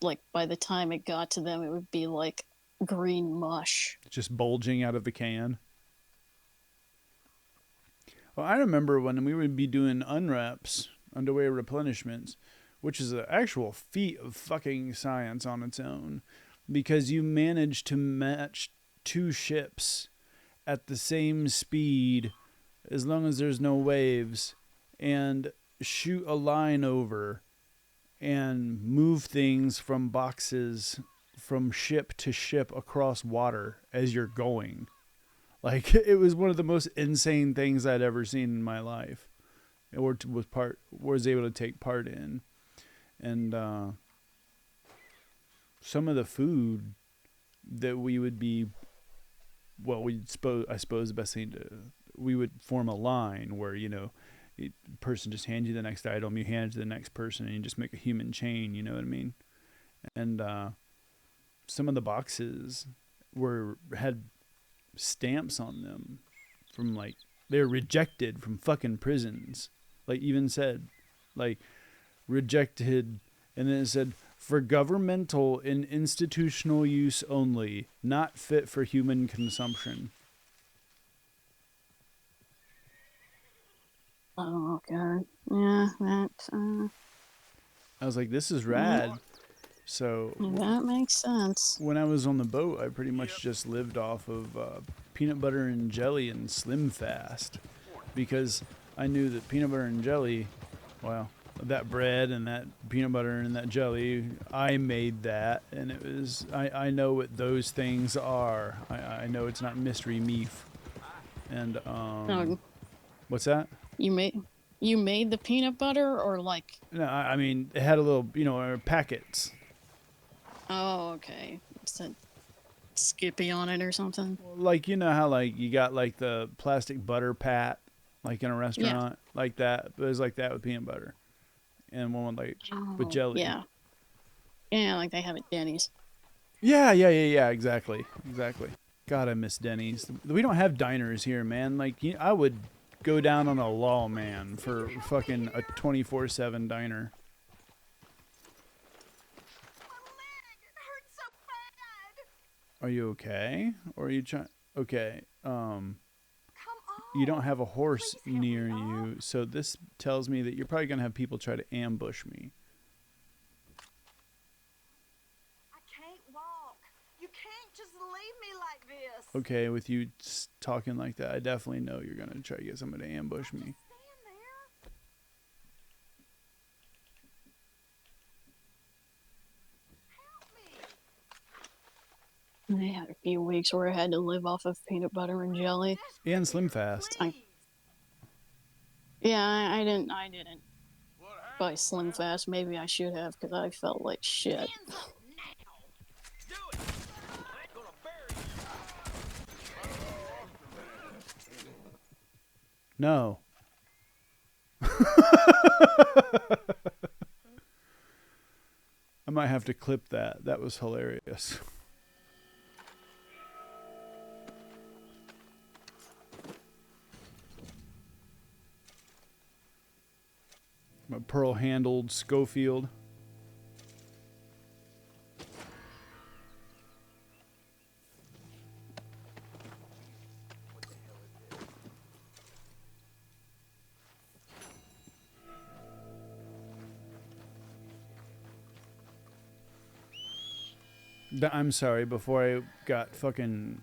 like by the time it got to them, it would be like green mush. Just bulging out of the can. Well, I remember when we would be doing unwraps, underway replenishments, which is an actual feat of fucking science on its own, because you manage to match two ships at the same speed as long as there's no waves and shoot a line over and move things from boxes from ship to ship across water as you're going. Like, it was one of the most insane things I'd ever seen in my life, or was able to take part in. And some of the food that we would be, well, I suppose the best thing we would form a line where, the person just hands you the next item, you hand it to the next person, and you just make a human chain. You know what I mean? And some of the boxes had stamps on them from, like, they're rejected from fucking prisons. Like, even said, like, rejected, and then it said, for governmental and institutional use only, not fit for human consumption. Oh god, yeah, I was like, this is rad. So that makes sense. when I was on the boat, I pretty much just lived off of peanut butter and jelly and Slim Fast, because I knew that peanut butter and jelly, well, that bread and that peanut butter and that jelly, I made that, and it was, I know what those things are. I know it's not mystery meat. And what's that? You made the peanut butter, or like? No, I mean, it had a little, packets. Oh, okay. It said Skippy on it or something. Like, you know how, like, you got, like, the plastic butter pat, like in a restaurant, like that. But it was like that with peanut butter. and one with like with Oh, jelly. yeah. Yeah, like they have at Denny's. Yeah. Exactly. God, I miss Denny's. We don't have diners here, man. Like, I would go down on a law, man, for fucking a 24/7 diner. Are you okay? Or are you trying? Okay. You don't have a horse near you, so this tells me that you're probably gonna have people try to ambush me. I can't walk. You can't just leave me like this. Okay, with you talking like that, I definitely know you're gonna try to get somebody to ambush me. Stand there. Help me. I had a few weeks where I had to live off of peanut butter and jelly. And Slim Fast. Please. Yeah, I didn't What buy happened? Slim Fast. Maybe I should have, because I felt like shit. Hands up now! Do it! I'm gonna bury you! No. I might have to clip that. That was hilarious. My pearl-handled Schofield. I'm sorry, before I got fucking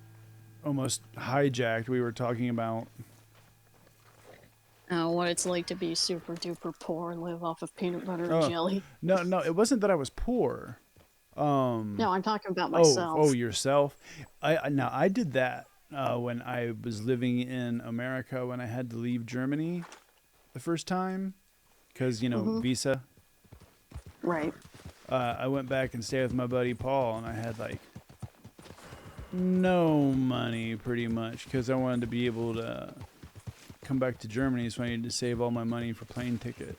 almost hijacked, we were talking about... What it's like to be super duper poor and live off of peanut butter and Oh. jelly. No, it wasn't that I was poor. No, I'm talking about Oh, myself. yourself. I did that when I was living in America when I had to leave Germany the first time, because visa. Right. I went back and stayed with my buddy Paul, and I had like no money pretty much because I wanted to be able to come back to Germany, so I needed to save all my money for plane ticket.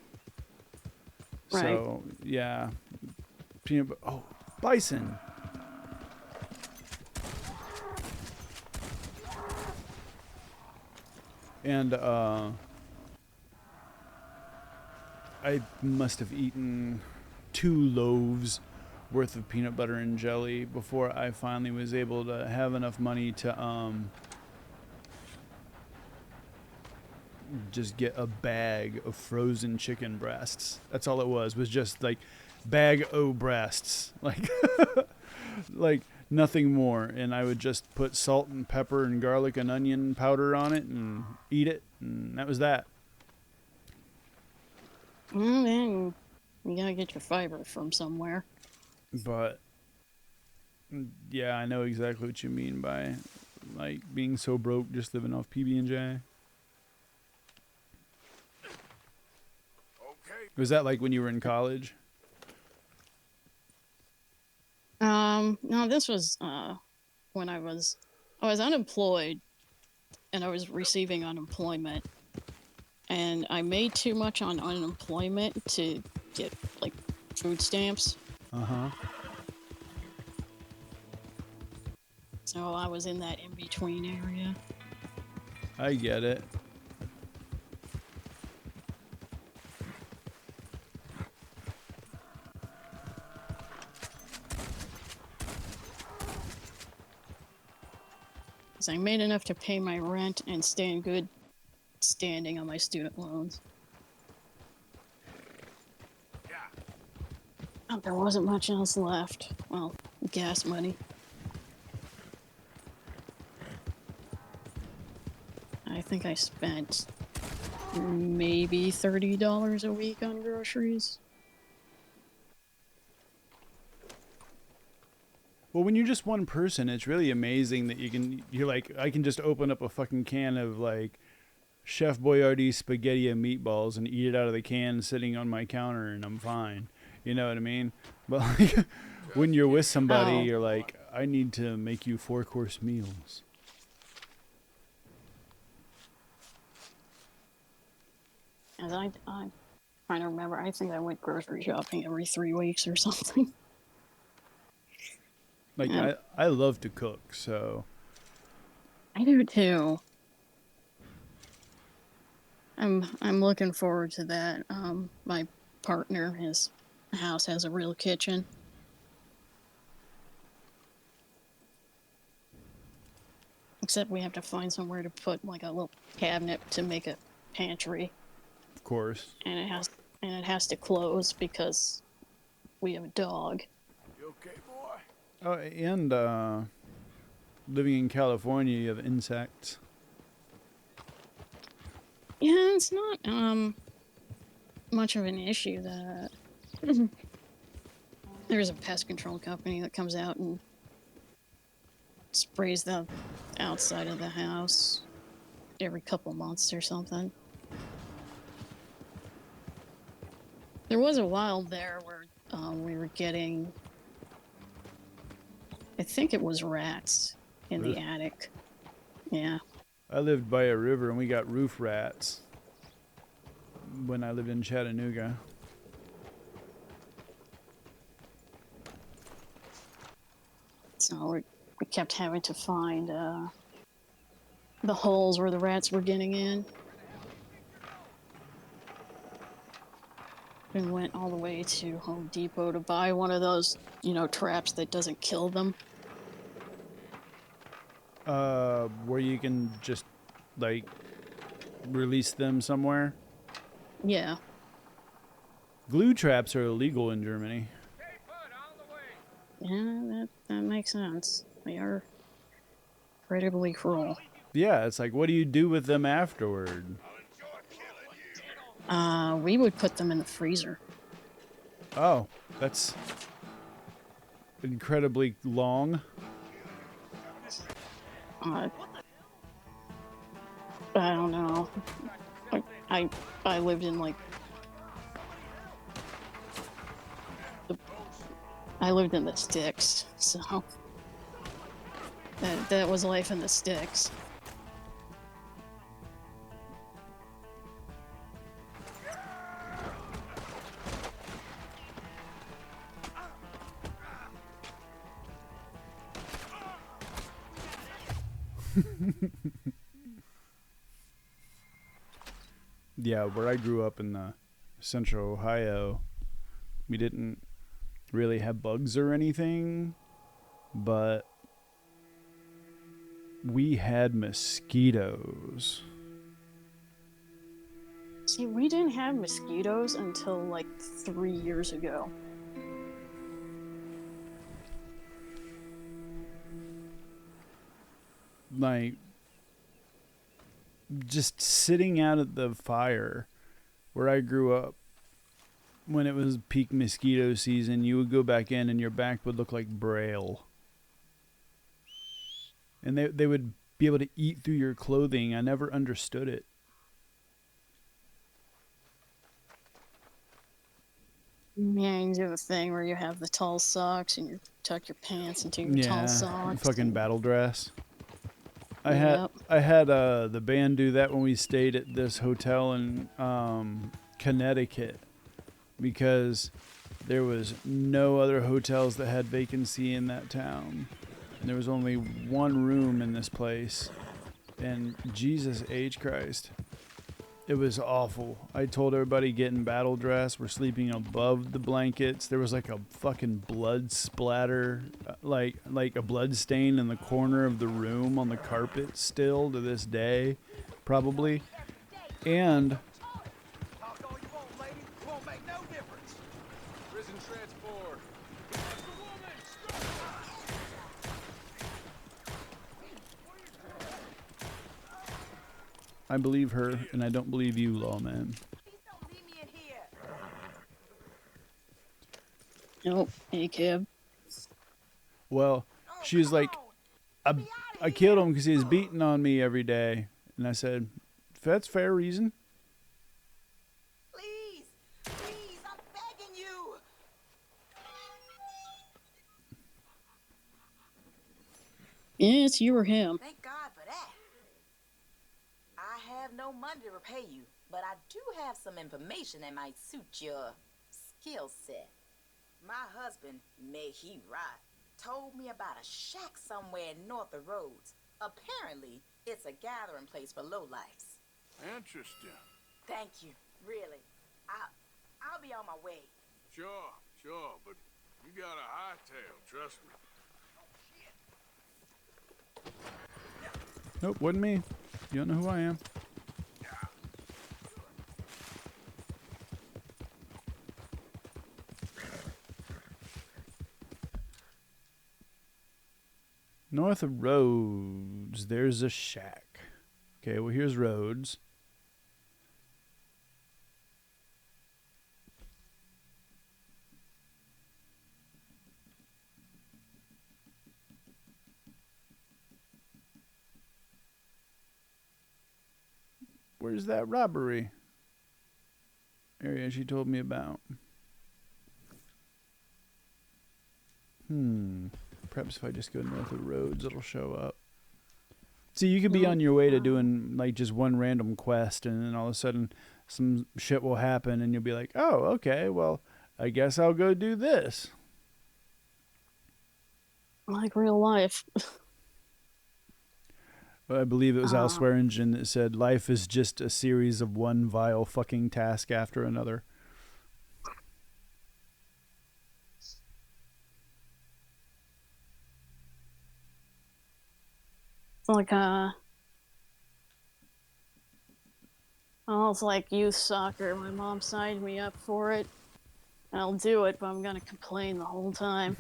Right. So yeah, bison. And I must have eaten 2 loaves worth of peanut butter and jelly before I finally was able to have enough money to just get a bag of frozen chicken breasts. That's all it was just like bag o' breasts, like like nothing more. And I would just put salt and pepper and garlic and onion powder on it and eat it, and that was that. Then you gotta get your fiber from somewhere. But yeah, I know exactly what you mean by like being so broke, just living off PB&J. Okay. Was that like when you were in college? No, this was when I was unemployed and I was receiving unemployment, and I made too much on unemployment to get like food stamps. Uh-huh. So I was in that in-between area. I get it. So I made enough to pay my rent and stay in good standing on my student loans. Yeah. Oh, there wasn't much else left. Well, gas money. I think I spent maybe $30 a week on groceries. Well, when you're just one person, it's really amazing that you're like, I can just open up a fucking can of like Chef Boyardee spaghetti and meatballs and eat it out of the can sitting on my counter, and I'm fine. You know what I mean? But like, when you're with somebody, Oh. you're like, I need to make you 4-course meals. As I don't remember. I think I went grocery shopping every 3 weeks or something. Like Yeah. I love to cook, so I do too. I'm looking forward to that. My partner, his house has a real kitchen. Except we have to find somewhere to put like a little cabinet to make a pantry, of course. and it has to close because we have a dog. You okay, boy? Oh, and living in California, you have insects. Yeah, it's not much of an issue. That there's a pest control company that comes out and sprays the outside of the house every couple months or something. There was a while there where we were getting, I think it was rats in the attic. Yeah. I lived by a river and we got roof rats when I lived in Chattanooga. So we kept having to find the holes where the rats were getting in. And went all the way to Home Depot to buy one of those, traps that doesn't kill them. Where you can just like release them somewhere. Yeah. Glue traps are illegal in Germany. Yeah, that makes sense. They are incredibly cruel. Yeah, it's like, what do you do with them afterward? We would put them in the freezer. Oh, that's incredibly long. I don't know. I lived in I lived in the sticks, so that was life in the sticks. Yeah, where I grew up in central Ohio, we didn't really have bugs or anything, but we had mosquitoes. See, we didn't have mosquitoes until like 3 years ago. Like, just sitting out at the fire where I grew up, when it was peak mosquito season, you would go back in and your back would look like Braille. And they would be able to eat through your clothing. I never understood it. Yeah, you do the thing where you have the tall socks and you tuck your pants into your tall socks. Fucking battle dress. I Yep. had the band do that when we stayed at this hotel in Connecticut, because there was no other hotels that had vacancy in that town. And there was only one room in this place. And Jesus H. Christ. It was awful. I told everybody get in battle dress. We're sleeping above the blankets. There was like a fucking blood splatter, like a blood stain in the corner of the room on the carpet still to this day, probably. And Talk all you want, lady. Won't make no difference. Prison transport. I believe her, and I don't believe you, lawman. Please don't leave me in here. Nope. Hey, kid. Well, she was like, I killed him because he was beating on me every day. And I said, that's fair reason. Please, please, I'm begging you. Yeah, it's you or him. Thank God for that. I have no money to repay you. but I do have some information that might suit your skill set. My husband, may he rot, told me about a shack somewhere north of Rhodes. Apparently, it's a gathering place for lowlifes. Interesting. Thank you, really. I'll be on my way. Sure, but you got a hightail, trust me. Nope, wasn't me. You don't know who I am. North of Rhodes, there's a shack. Okay, well, here's Rhodes. Where's that robbery area she told me about? Perhaps if I just go north of Rhodes, it'll show up. See, you could be on your way to doing like just one random quest, and then all of a sudden some shit will happen, and you'll be like, oh, okay, well, I guess I'll go do this. Like real life. I believe it was Al Swearingen that said, life is just a series of one vile fucking task after another. Like it's like youth soccer. My mom signed me up for it. I'll do it, but I'm gonna complain the whole time.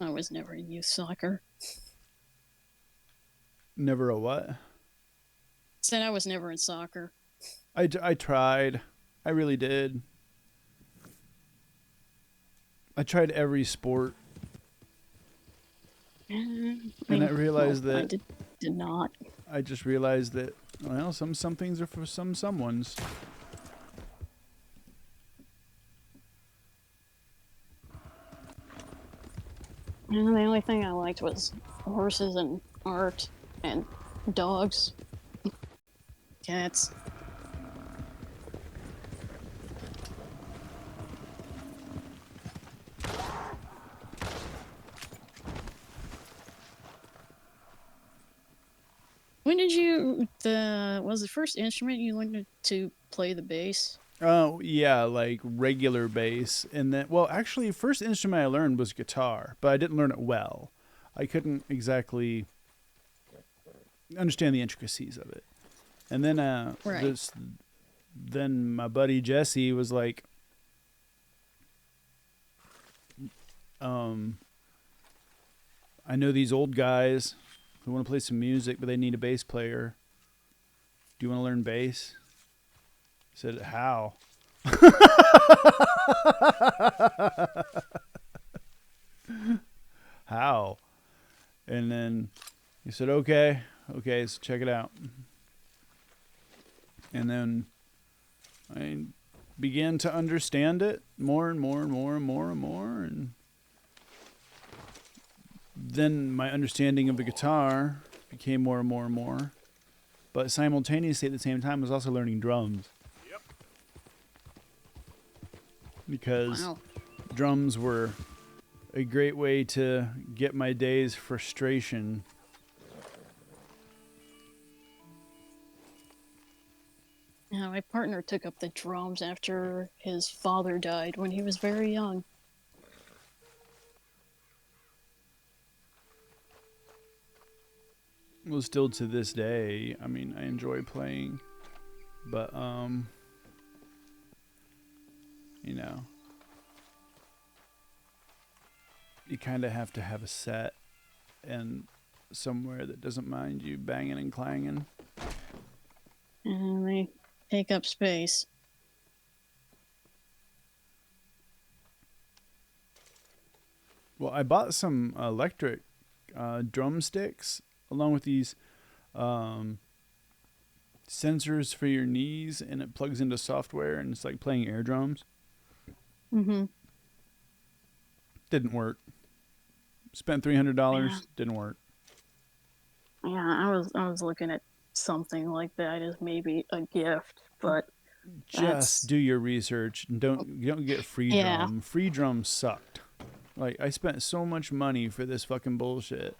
I was never in youth soccer. Never a what? Said I was never in soccer. I tried. I really did. I tried every sport. And I realized that... I did not. I just realized that, well, some things are for someones. And the only thing I liked was horses and art and dogs. Cats. When did you, was the first instrument you learned to play the bass? Oh, yeah, like regular bass. And then, well, actually, first instrument I learned was guitar, but I didn't learn it well. I couldn't exactly understand the intricacies of it. And then, then my buddy Jesse was like, I know these old guys who want to play some music, but they need a bass player. Do you want to learn bass? I said, how? How? And then he said, okay, so check it out. And then I began to understand it more and more and more and more and more. And then my understanding of the guitar became more and more and more. But simultaneously at the same time, I was also learning drums. Yep. Because drums were a great way to get my day's frustration. Yeah, my partner took up the drums after his father died when he was very young. Well, still to this day, I mean, I enjoy playing, but, you know, you kind of have to have a set and somewhere that doesn't mind you banging and clanging. And they take up space. Well, I bought some electric drumsticks along with these sensors for your knees, and it plugs into software, and it's like playing air drums. Mm-hmm. Didn't work. Spent $300. Yeah. Didn't work. Yeah, I was looking at something like that as maybe a gift, but Just do your research and you don't get free drum. Free drum sucked. Like, I spent so much money for this fucking bullshit.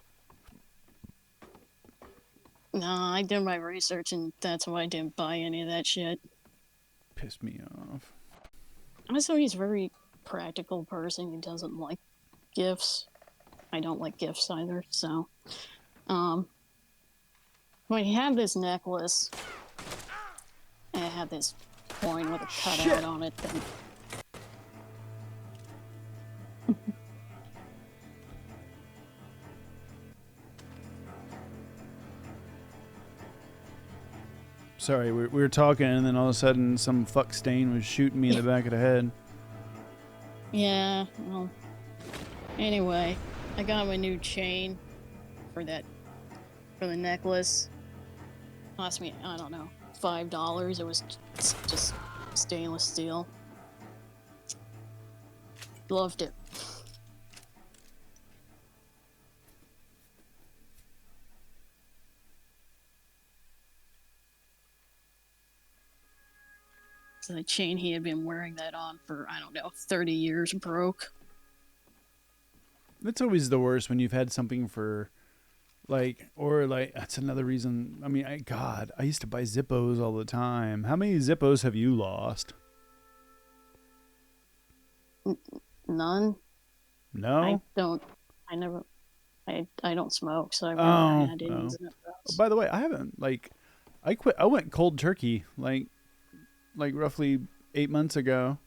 No, I did my research, and that's why I didn't buy any of that shit. Pissed me off. Also, he's a very practical person. He doesn't like gifts. I don't like gifts either, so... when he had this necklace, and it had this coin with a cutout on it, then... Sorry, we were talking, and then all of a sudden, some fuck stain was shooting me in the back of the head. Yeah, well... Anyway, I got him a new chain for the necklace. Cost me, I don't know, $5. It was just stainless steel. Loved it. So the chain he had been wearing that on for, I don't know, 30 years broke. That's always the worst when you've had something for, that's another reason. I mean, I used to buy Zippos all the time. How many Zippos have you lost? None. No? I don't smoke, so I've never had any Zippos. Oh, by the way, I haven't, I went cold turkey, like roughly 8 months ago.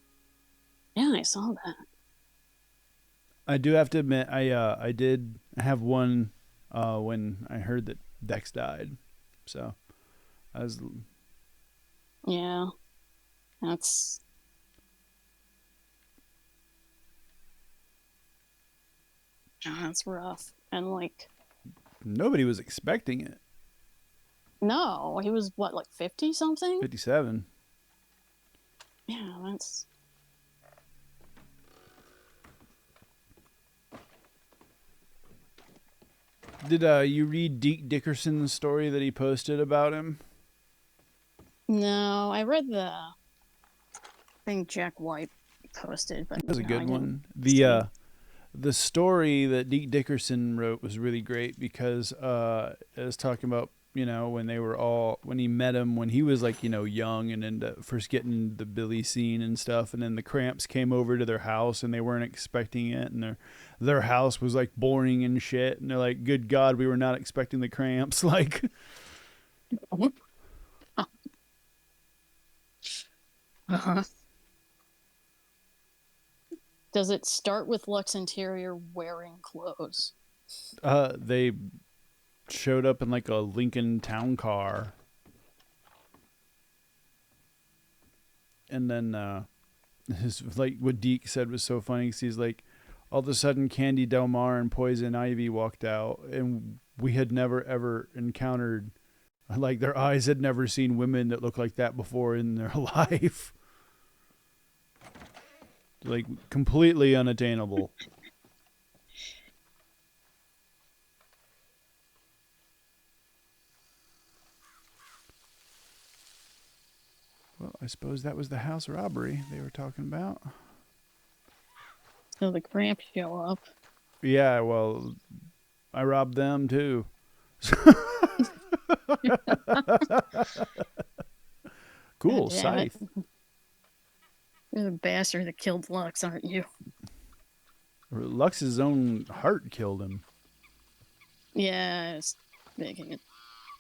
Yeah, I saw that. I do have to admit, I did have one when I heard that Dex died. So, Yeah, that's rough. And nobody was expecting it. No, he was what, like 50 something? 57. Yeah, that's... Did you read Deke Dickerson's story that he posted about him? No, I read the thing Jack White posted, but that was a good one. The story that Deke Dickerson wrote was really great because it was talking about, when he met him when he was young and into first getting the Billy scene and stuff, and then the Cramps came over to their house and they weren't expecting it, and their house was boring and shit, and they're like, good God, we were not expecting the Cramps. Uh-huh. Does it start with Lux Interior wearing clothes? They showed up in a Lincoln Town Car, and then what Deke said was so funny because he's like, all of a sudden Candy Del Mar and Poison Ivy walked out, and we had never ever encountered, their eyes had never seen women that looked like that before in their life. Completely unattainable. Well, I suppose that was the house robbery they were talking about. So the Cramps show up. Yeah, well, I robbed them too. Cool, Scythe. You're the bastard that killed Lux, aren't you? Lux's own heart killed him. Yeah, I was making it.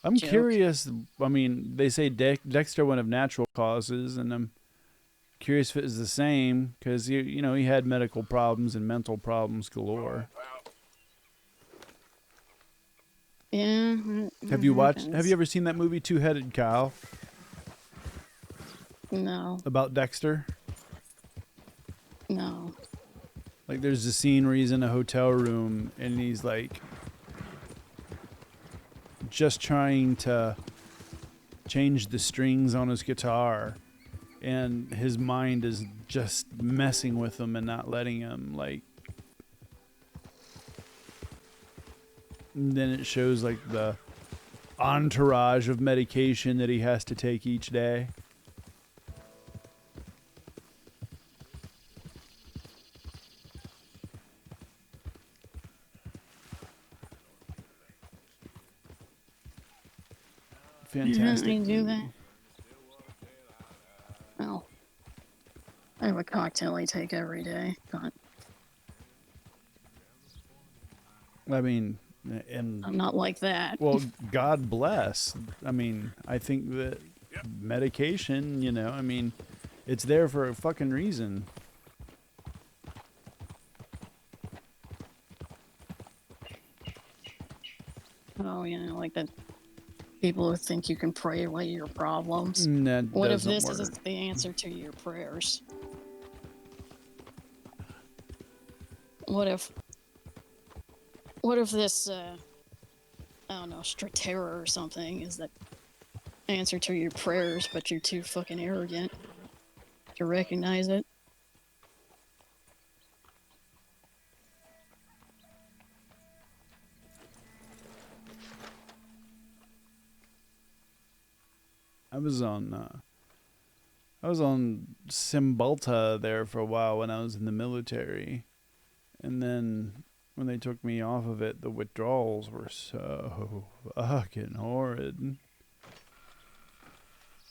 I'm curious. I mean, they say Dexter went of natural causes, and I'm curious if it was the same because he had medical problems and mental problems galore. Yeah. Have you ever seen that movie Two-Headed Cow? No. About Dexter? No. There's a scene where he's in a hotel room and he's just trying to change the strings on his guitar, and his mind is just messing with him and not letting him, like. And then it shows like the entourage of medication that he has to take each day. Fantastic. Yeah, I do that. Well, I have a cocktail I take every day, but I mean, and I'm not like that. well, God bless. I mean, I think that medication, you know, I mean, it's there for a fucking reason. Oh, yeah, like that. People who think you can pray away your problems. That What if doesn't this work. is the answer to your prayers? What if this, I don't know, Stratera or something is the answer to your prayers, but you're too fucking arrogant to recognize it? I was on Cymbalta there for a while when I was in the military, and then when they took me off of it, the withdrawals were so fucking horrid.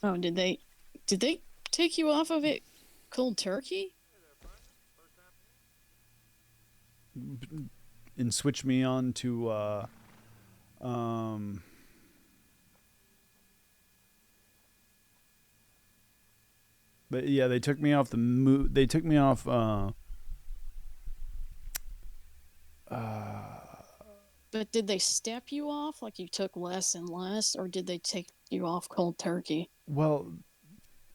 Oh, did they take you off of it cold turkey? And switch me on to but yeah, they took me off they took me off But did they step you off, like you took less and less, or did they take you off cold turkey? well,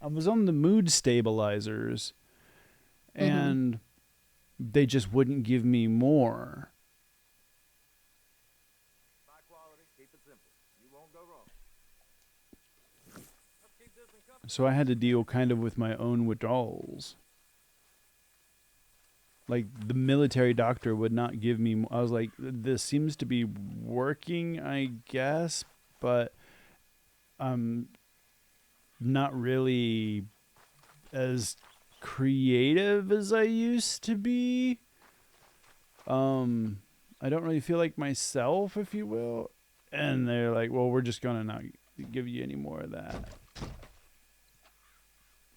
I was on the mood stabilizers, and they just wouldn't give me more. High quality, keep it simple. You won't go wrong. Let's keep this in company. So I had to deal kind of with my own withdrawals. Like, the military doctor would not give me. I was like, this seems to be working, I guess, but I'm not really as creative as I used to be. I don't really feel like myself, if you will. And they're like, well, we're just gonna not give you any more of that.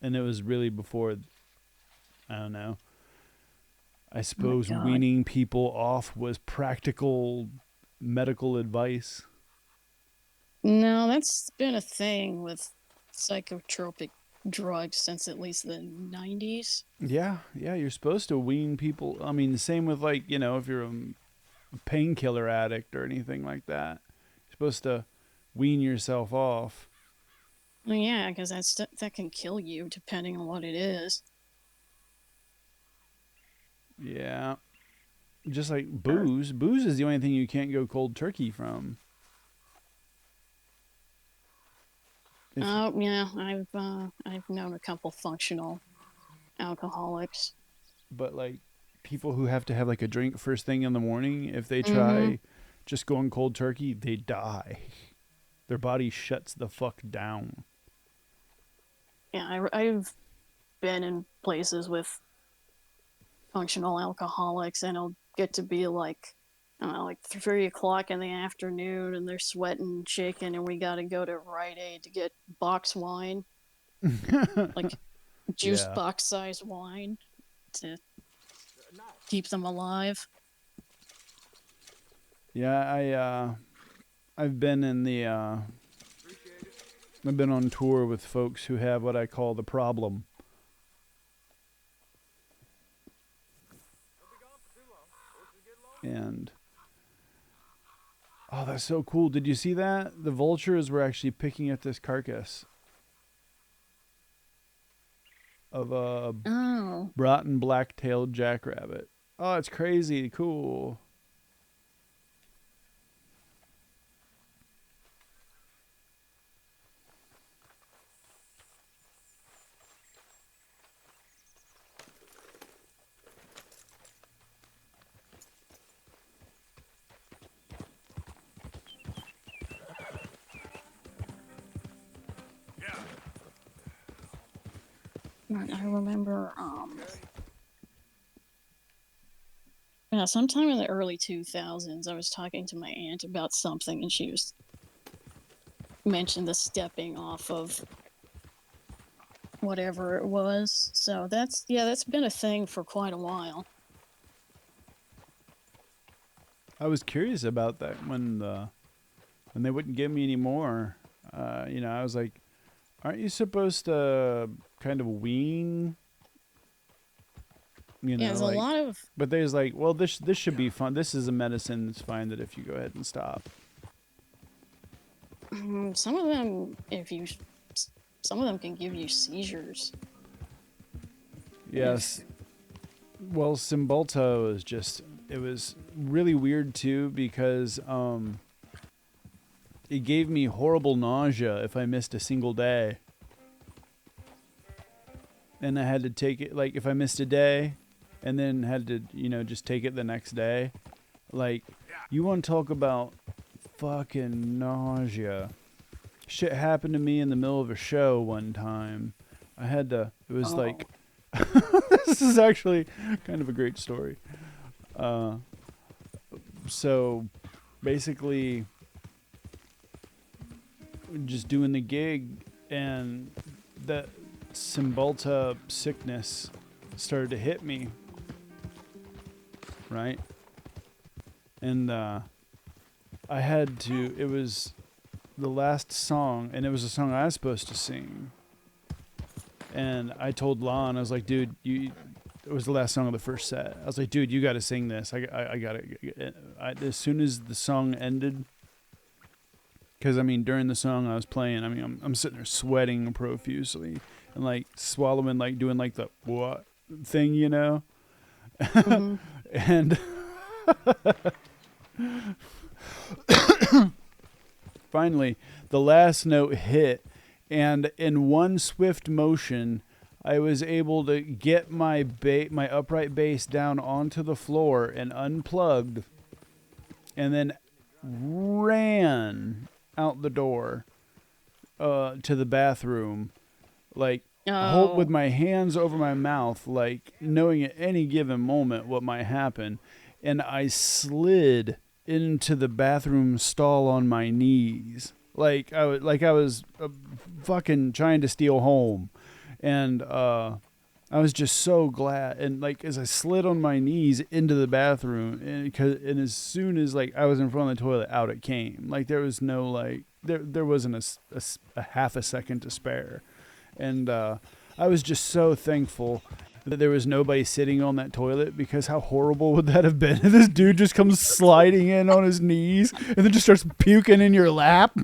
And it was really before, I don't know. I suppose God. weaning people off was practical medical advice. No, that's been a thing with psychotropic drugs since at least the 90s. Yeah, you're supposed to wean people. I mean, the same with, like, you know, if you're a painkiller addict or anything like that. You're supposed to wean yourself off. Well, yeah, because that can kill you depending on what it is. Yeah. Just like booze. Booze is the only thing you can't go cold turkey from. Oh, yeah, I've known a couple functional alcoholics. But, like, people who have to have, like, a drink first thing in the morning, if they try just going cold turkey, they die. Their body shuts the fuck down. Yeah, I've been in places with functional alcoholics, and it'll get to be like, I don't know, like 3 o'clock in the afternoon, and they're sweating and shaking, and we got to go to Rite Aid to get box wine, like juice box size wine, to keep them alive. Yeah, I've been in the I've been on tour with folks who have what I call the problem. And oh, that's so cool. Did you see that? The vultures were actually picking at this carcass of a rotten black-tailed jackrabbit. Oh, it's crazy cool. I remember, yeah, sometime in the early 2000s, I was talking to my aunt about something, and she was mentioned the stepping off of whatever it was. So that's been a thing for quite a while. I was curious about that when they wouldn't give me any more. I was like, aren't you supposed to kind of wean? Yeah, there's a Like, lot of but there's like, well, this should be fun. This is a medicine. It's fine that if you go ahead and stop. some of them, some of them can give you seizures. Yes. Well, Cymbalta was it was really weird too because it gave me horrible nausea if I missed a single day. And I had to take it, like, if I missed a day and then had to, just take it the next day. Like, you want to talk about fucking nausea. Shit happened to me in the middle of a show one time. It was like, this is actually kind of a great story. So basically, just doing the gig, and that Cymbalta sickness started to hit me, right? And I had to, it was the last song, and it was a song I was supposed to sing. And I told Lon, I was like, dude, it was the last song of the first set. I was like, dude, you got to sing this. I got it. As soon as the song ended, because, I mean, during the song I was playing, I mean, I'm sitting there sweating profusely and, like, swallowing, like, doing, like, the what thing, Mm-hmm. And finally, the last note hit, and in one swift motion, I was able to get my upright bass down onto the floor and unplugged, and then ran out the door to the bathroom, like, with my hands over my mouth, like, knowing at any given moment what might happen. And I slid into the bathroom stall on my knees, like I was fucking trying to steal home. And I was just so glad. And, like, as I slid on my knees into the bathroom, and as soon as, like, I was in front of the toilet, out it came. Like, there was no, like, there wasn't a half a second to spare. And I was just so thankful that there was nobody sitting on that toilet, because how horrible would that have been if this dude just comes sliding in on his knees and then just starts puking in your lap?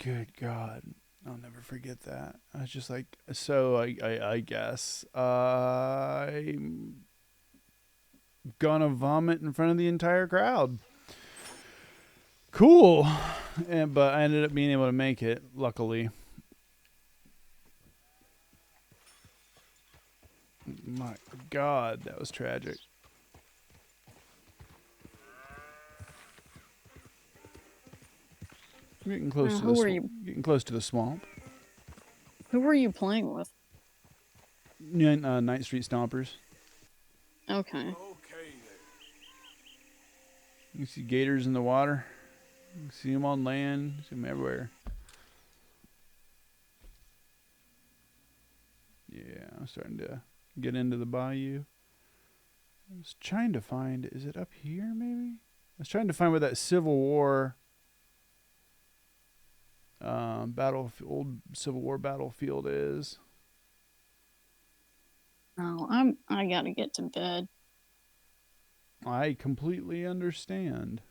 Good God. I'll never forget that. I was just like, so I guess I'm gonna vomit in front of the entire crowd. Cool. But I ended up being able to make it, luckily. My God, that was tragic. We're getting close to getting close to the swamp. Who were you playing with? Night Street Stompers. Okay. You see gators in the water. You see them on land. You see them everywhere. Yeah, I'm starting to get into the bayou. I was trying to find, is it up here maybe? I was trying to find where that Civil War old Civil War battlefield is. Oh, I gotta get to bed. I completely understand.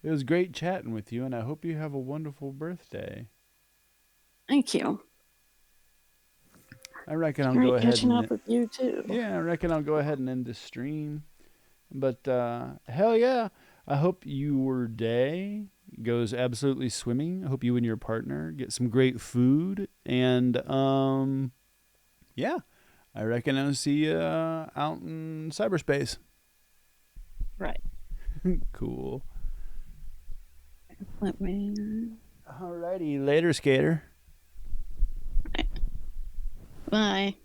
It was great chatting with you, and I hope you have a wonderful birthday. Thank you. I reckon I'll go ahead catching up with you too. Yeah, I reckon I'll go ahead and end the stream. But hell yeah, I hope your day goes absolutely swimming. I hope you and your partner get some great food. And, yeah, I reckon I'll see you out in cyberspace. Right. Cool. Let me. Alrighty, later, skater. Bye.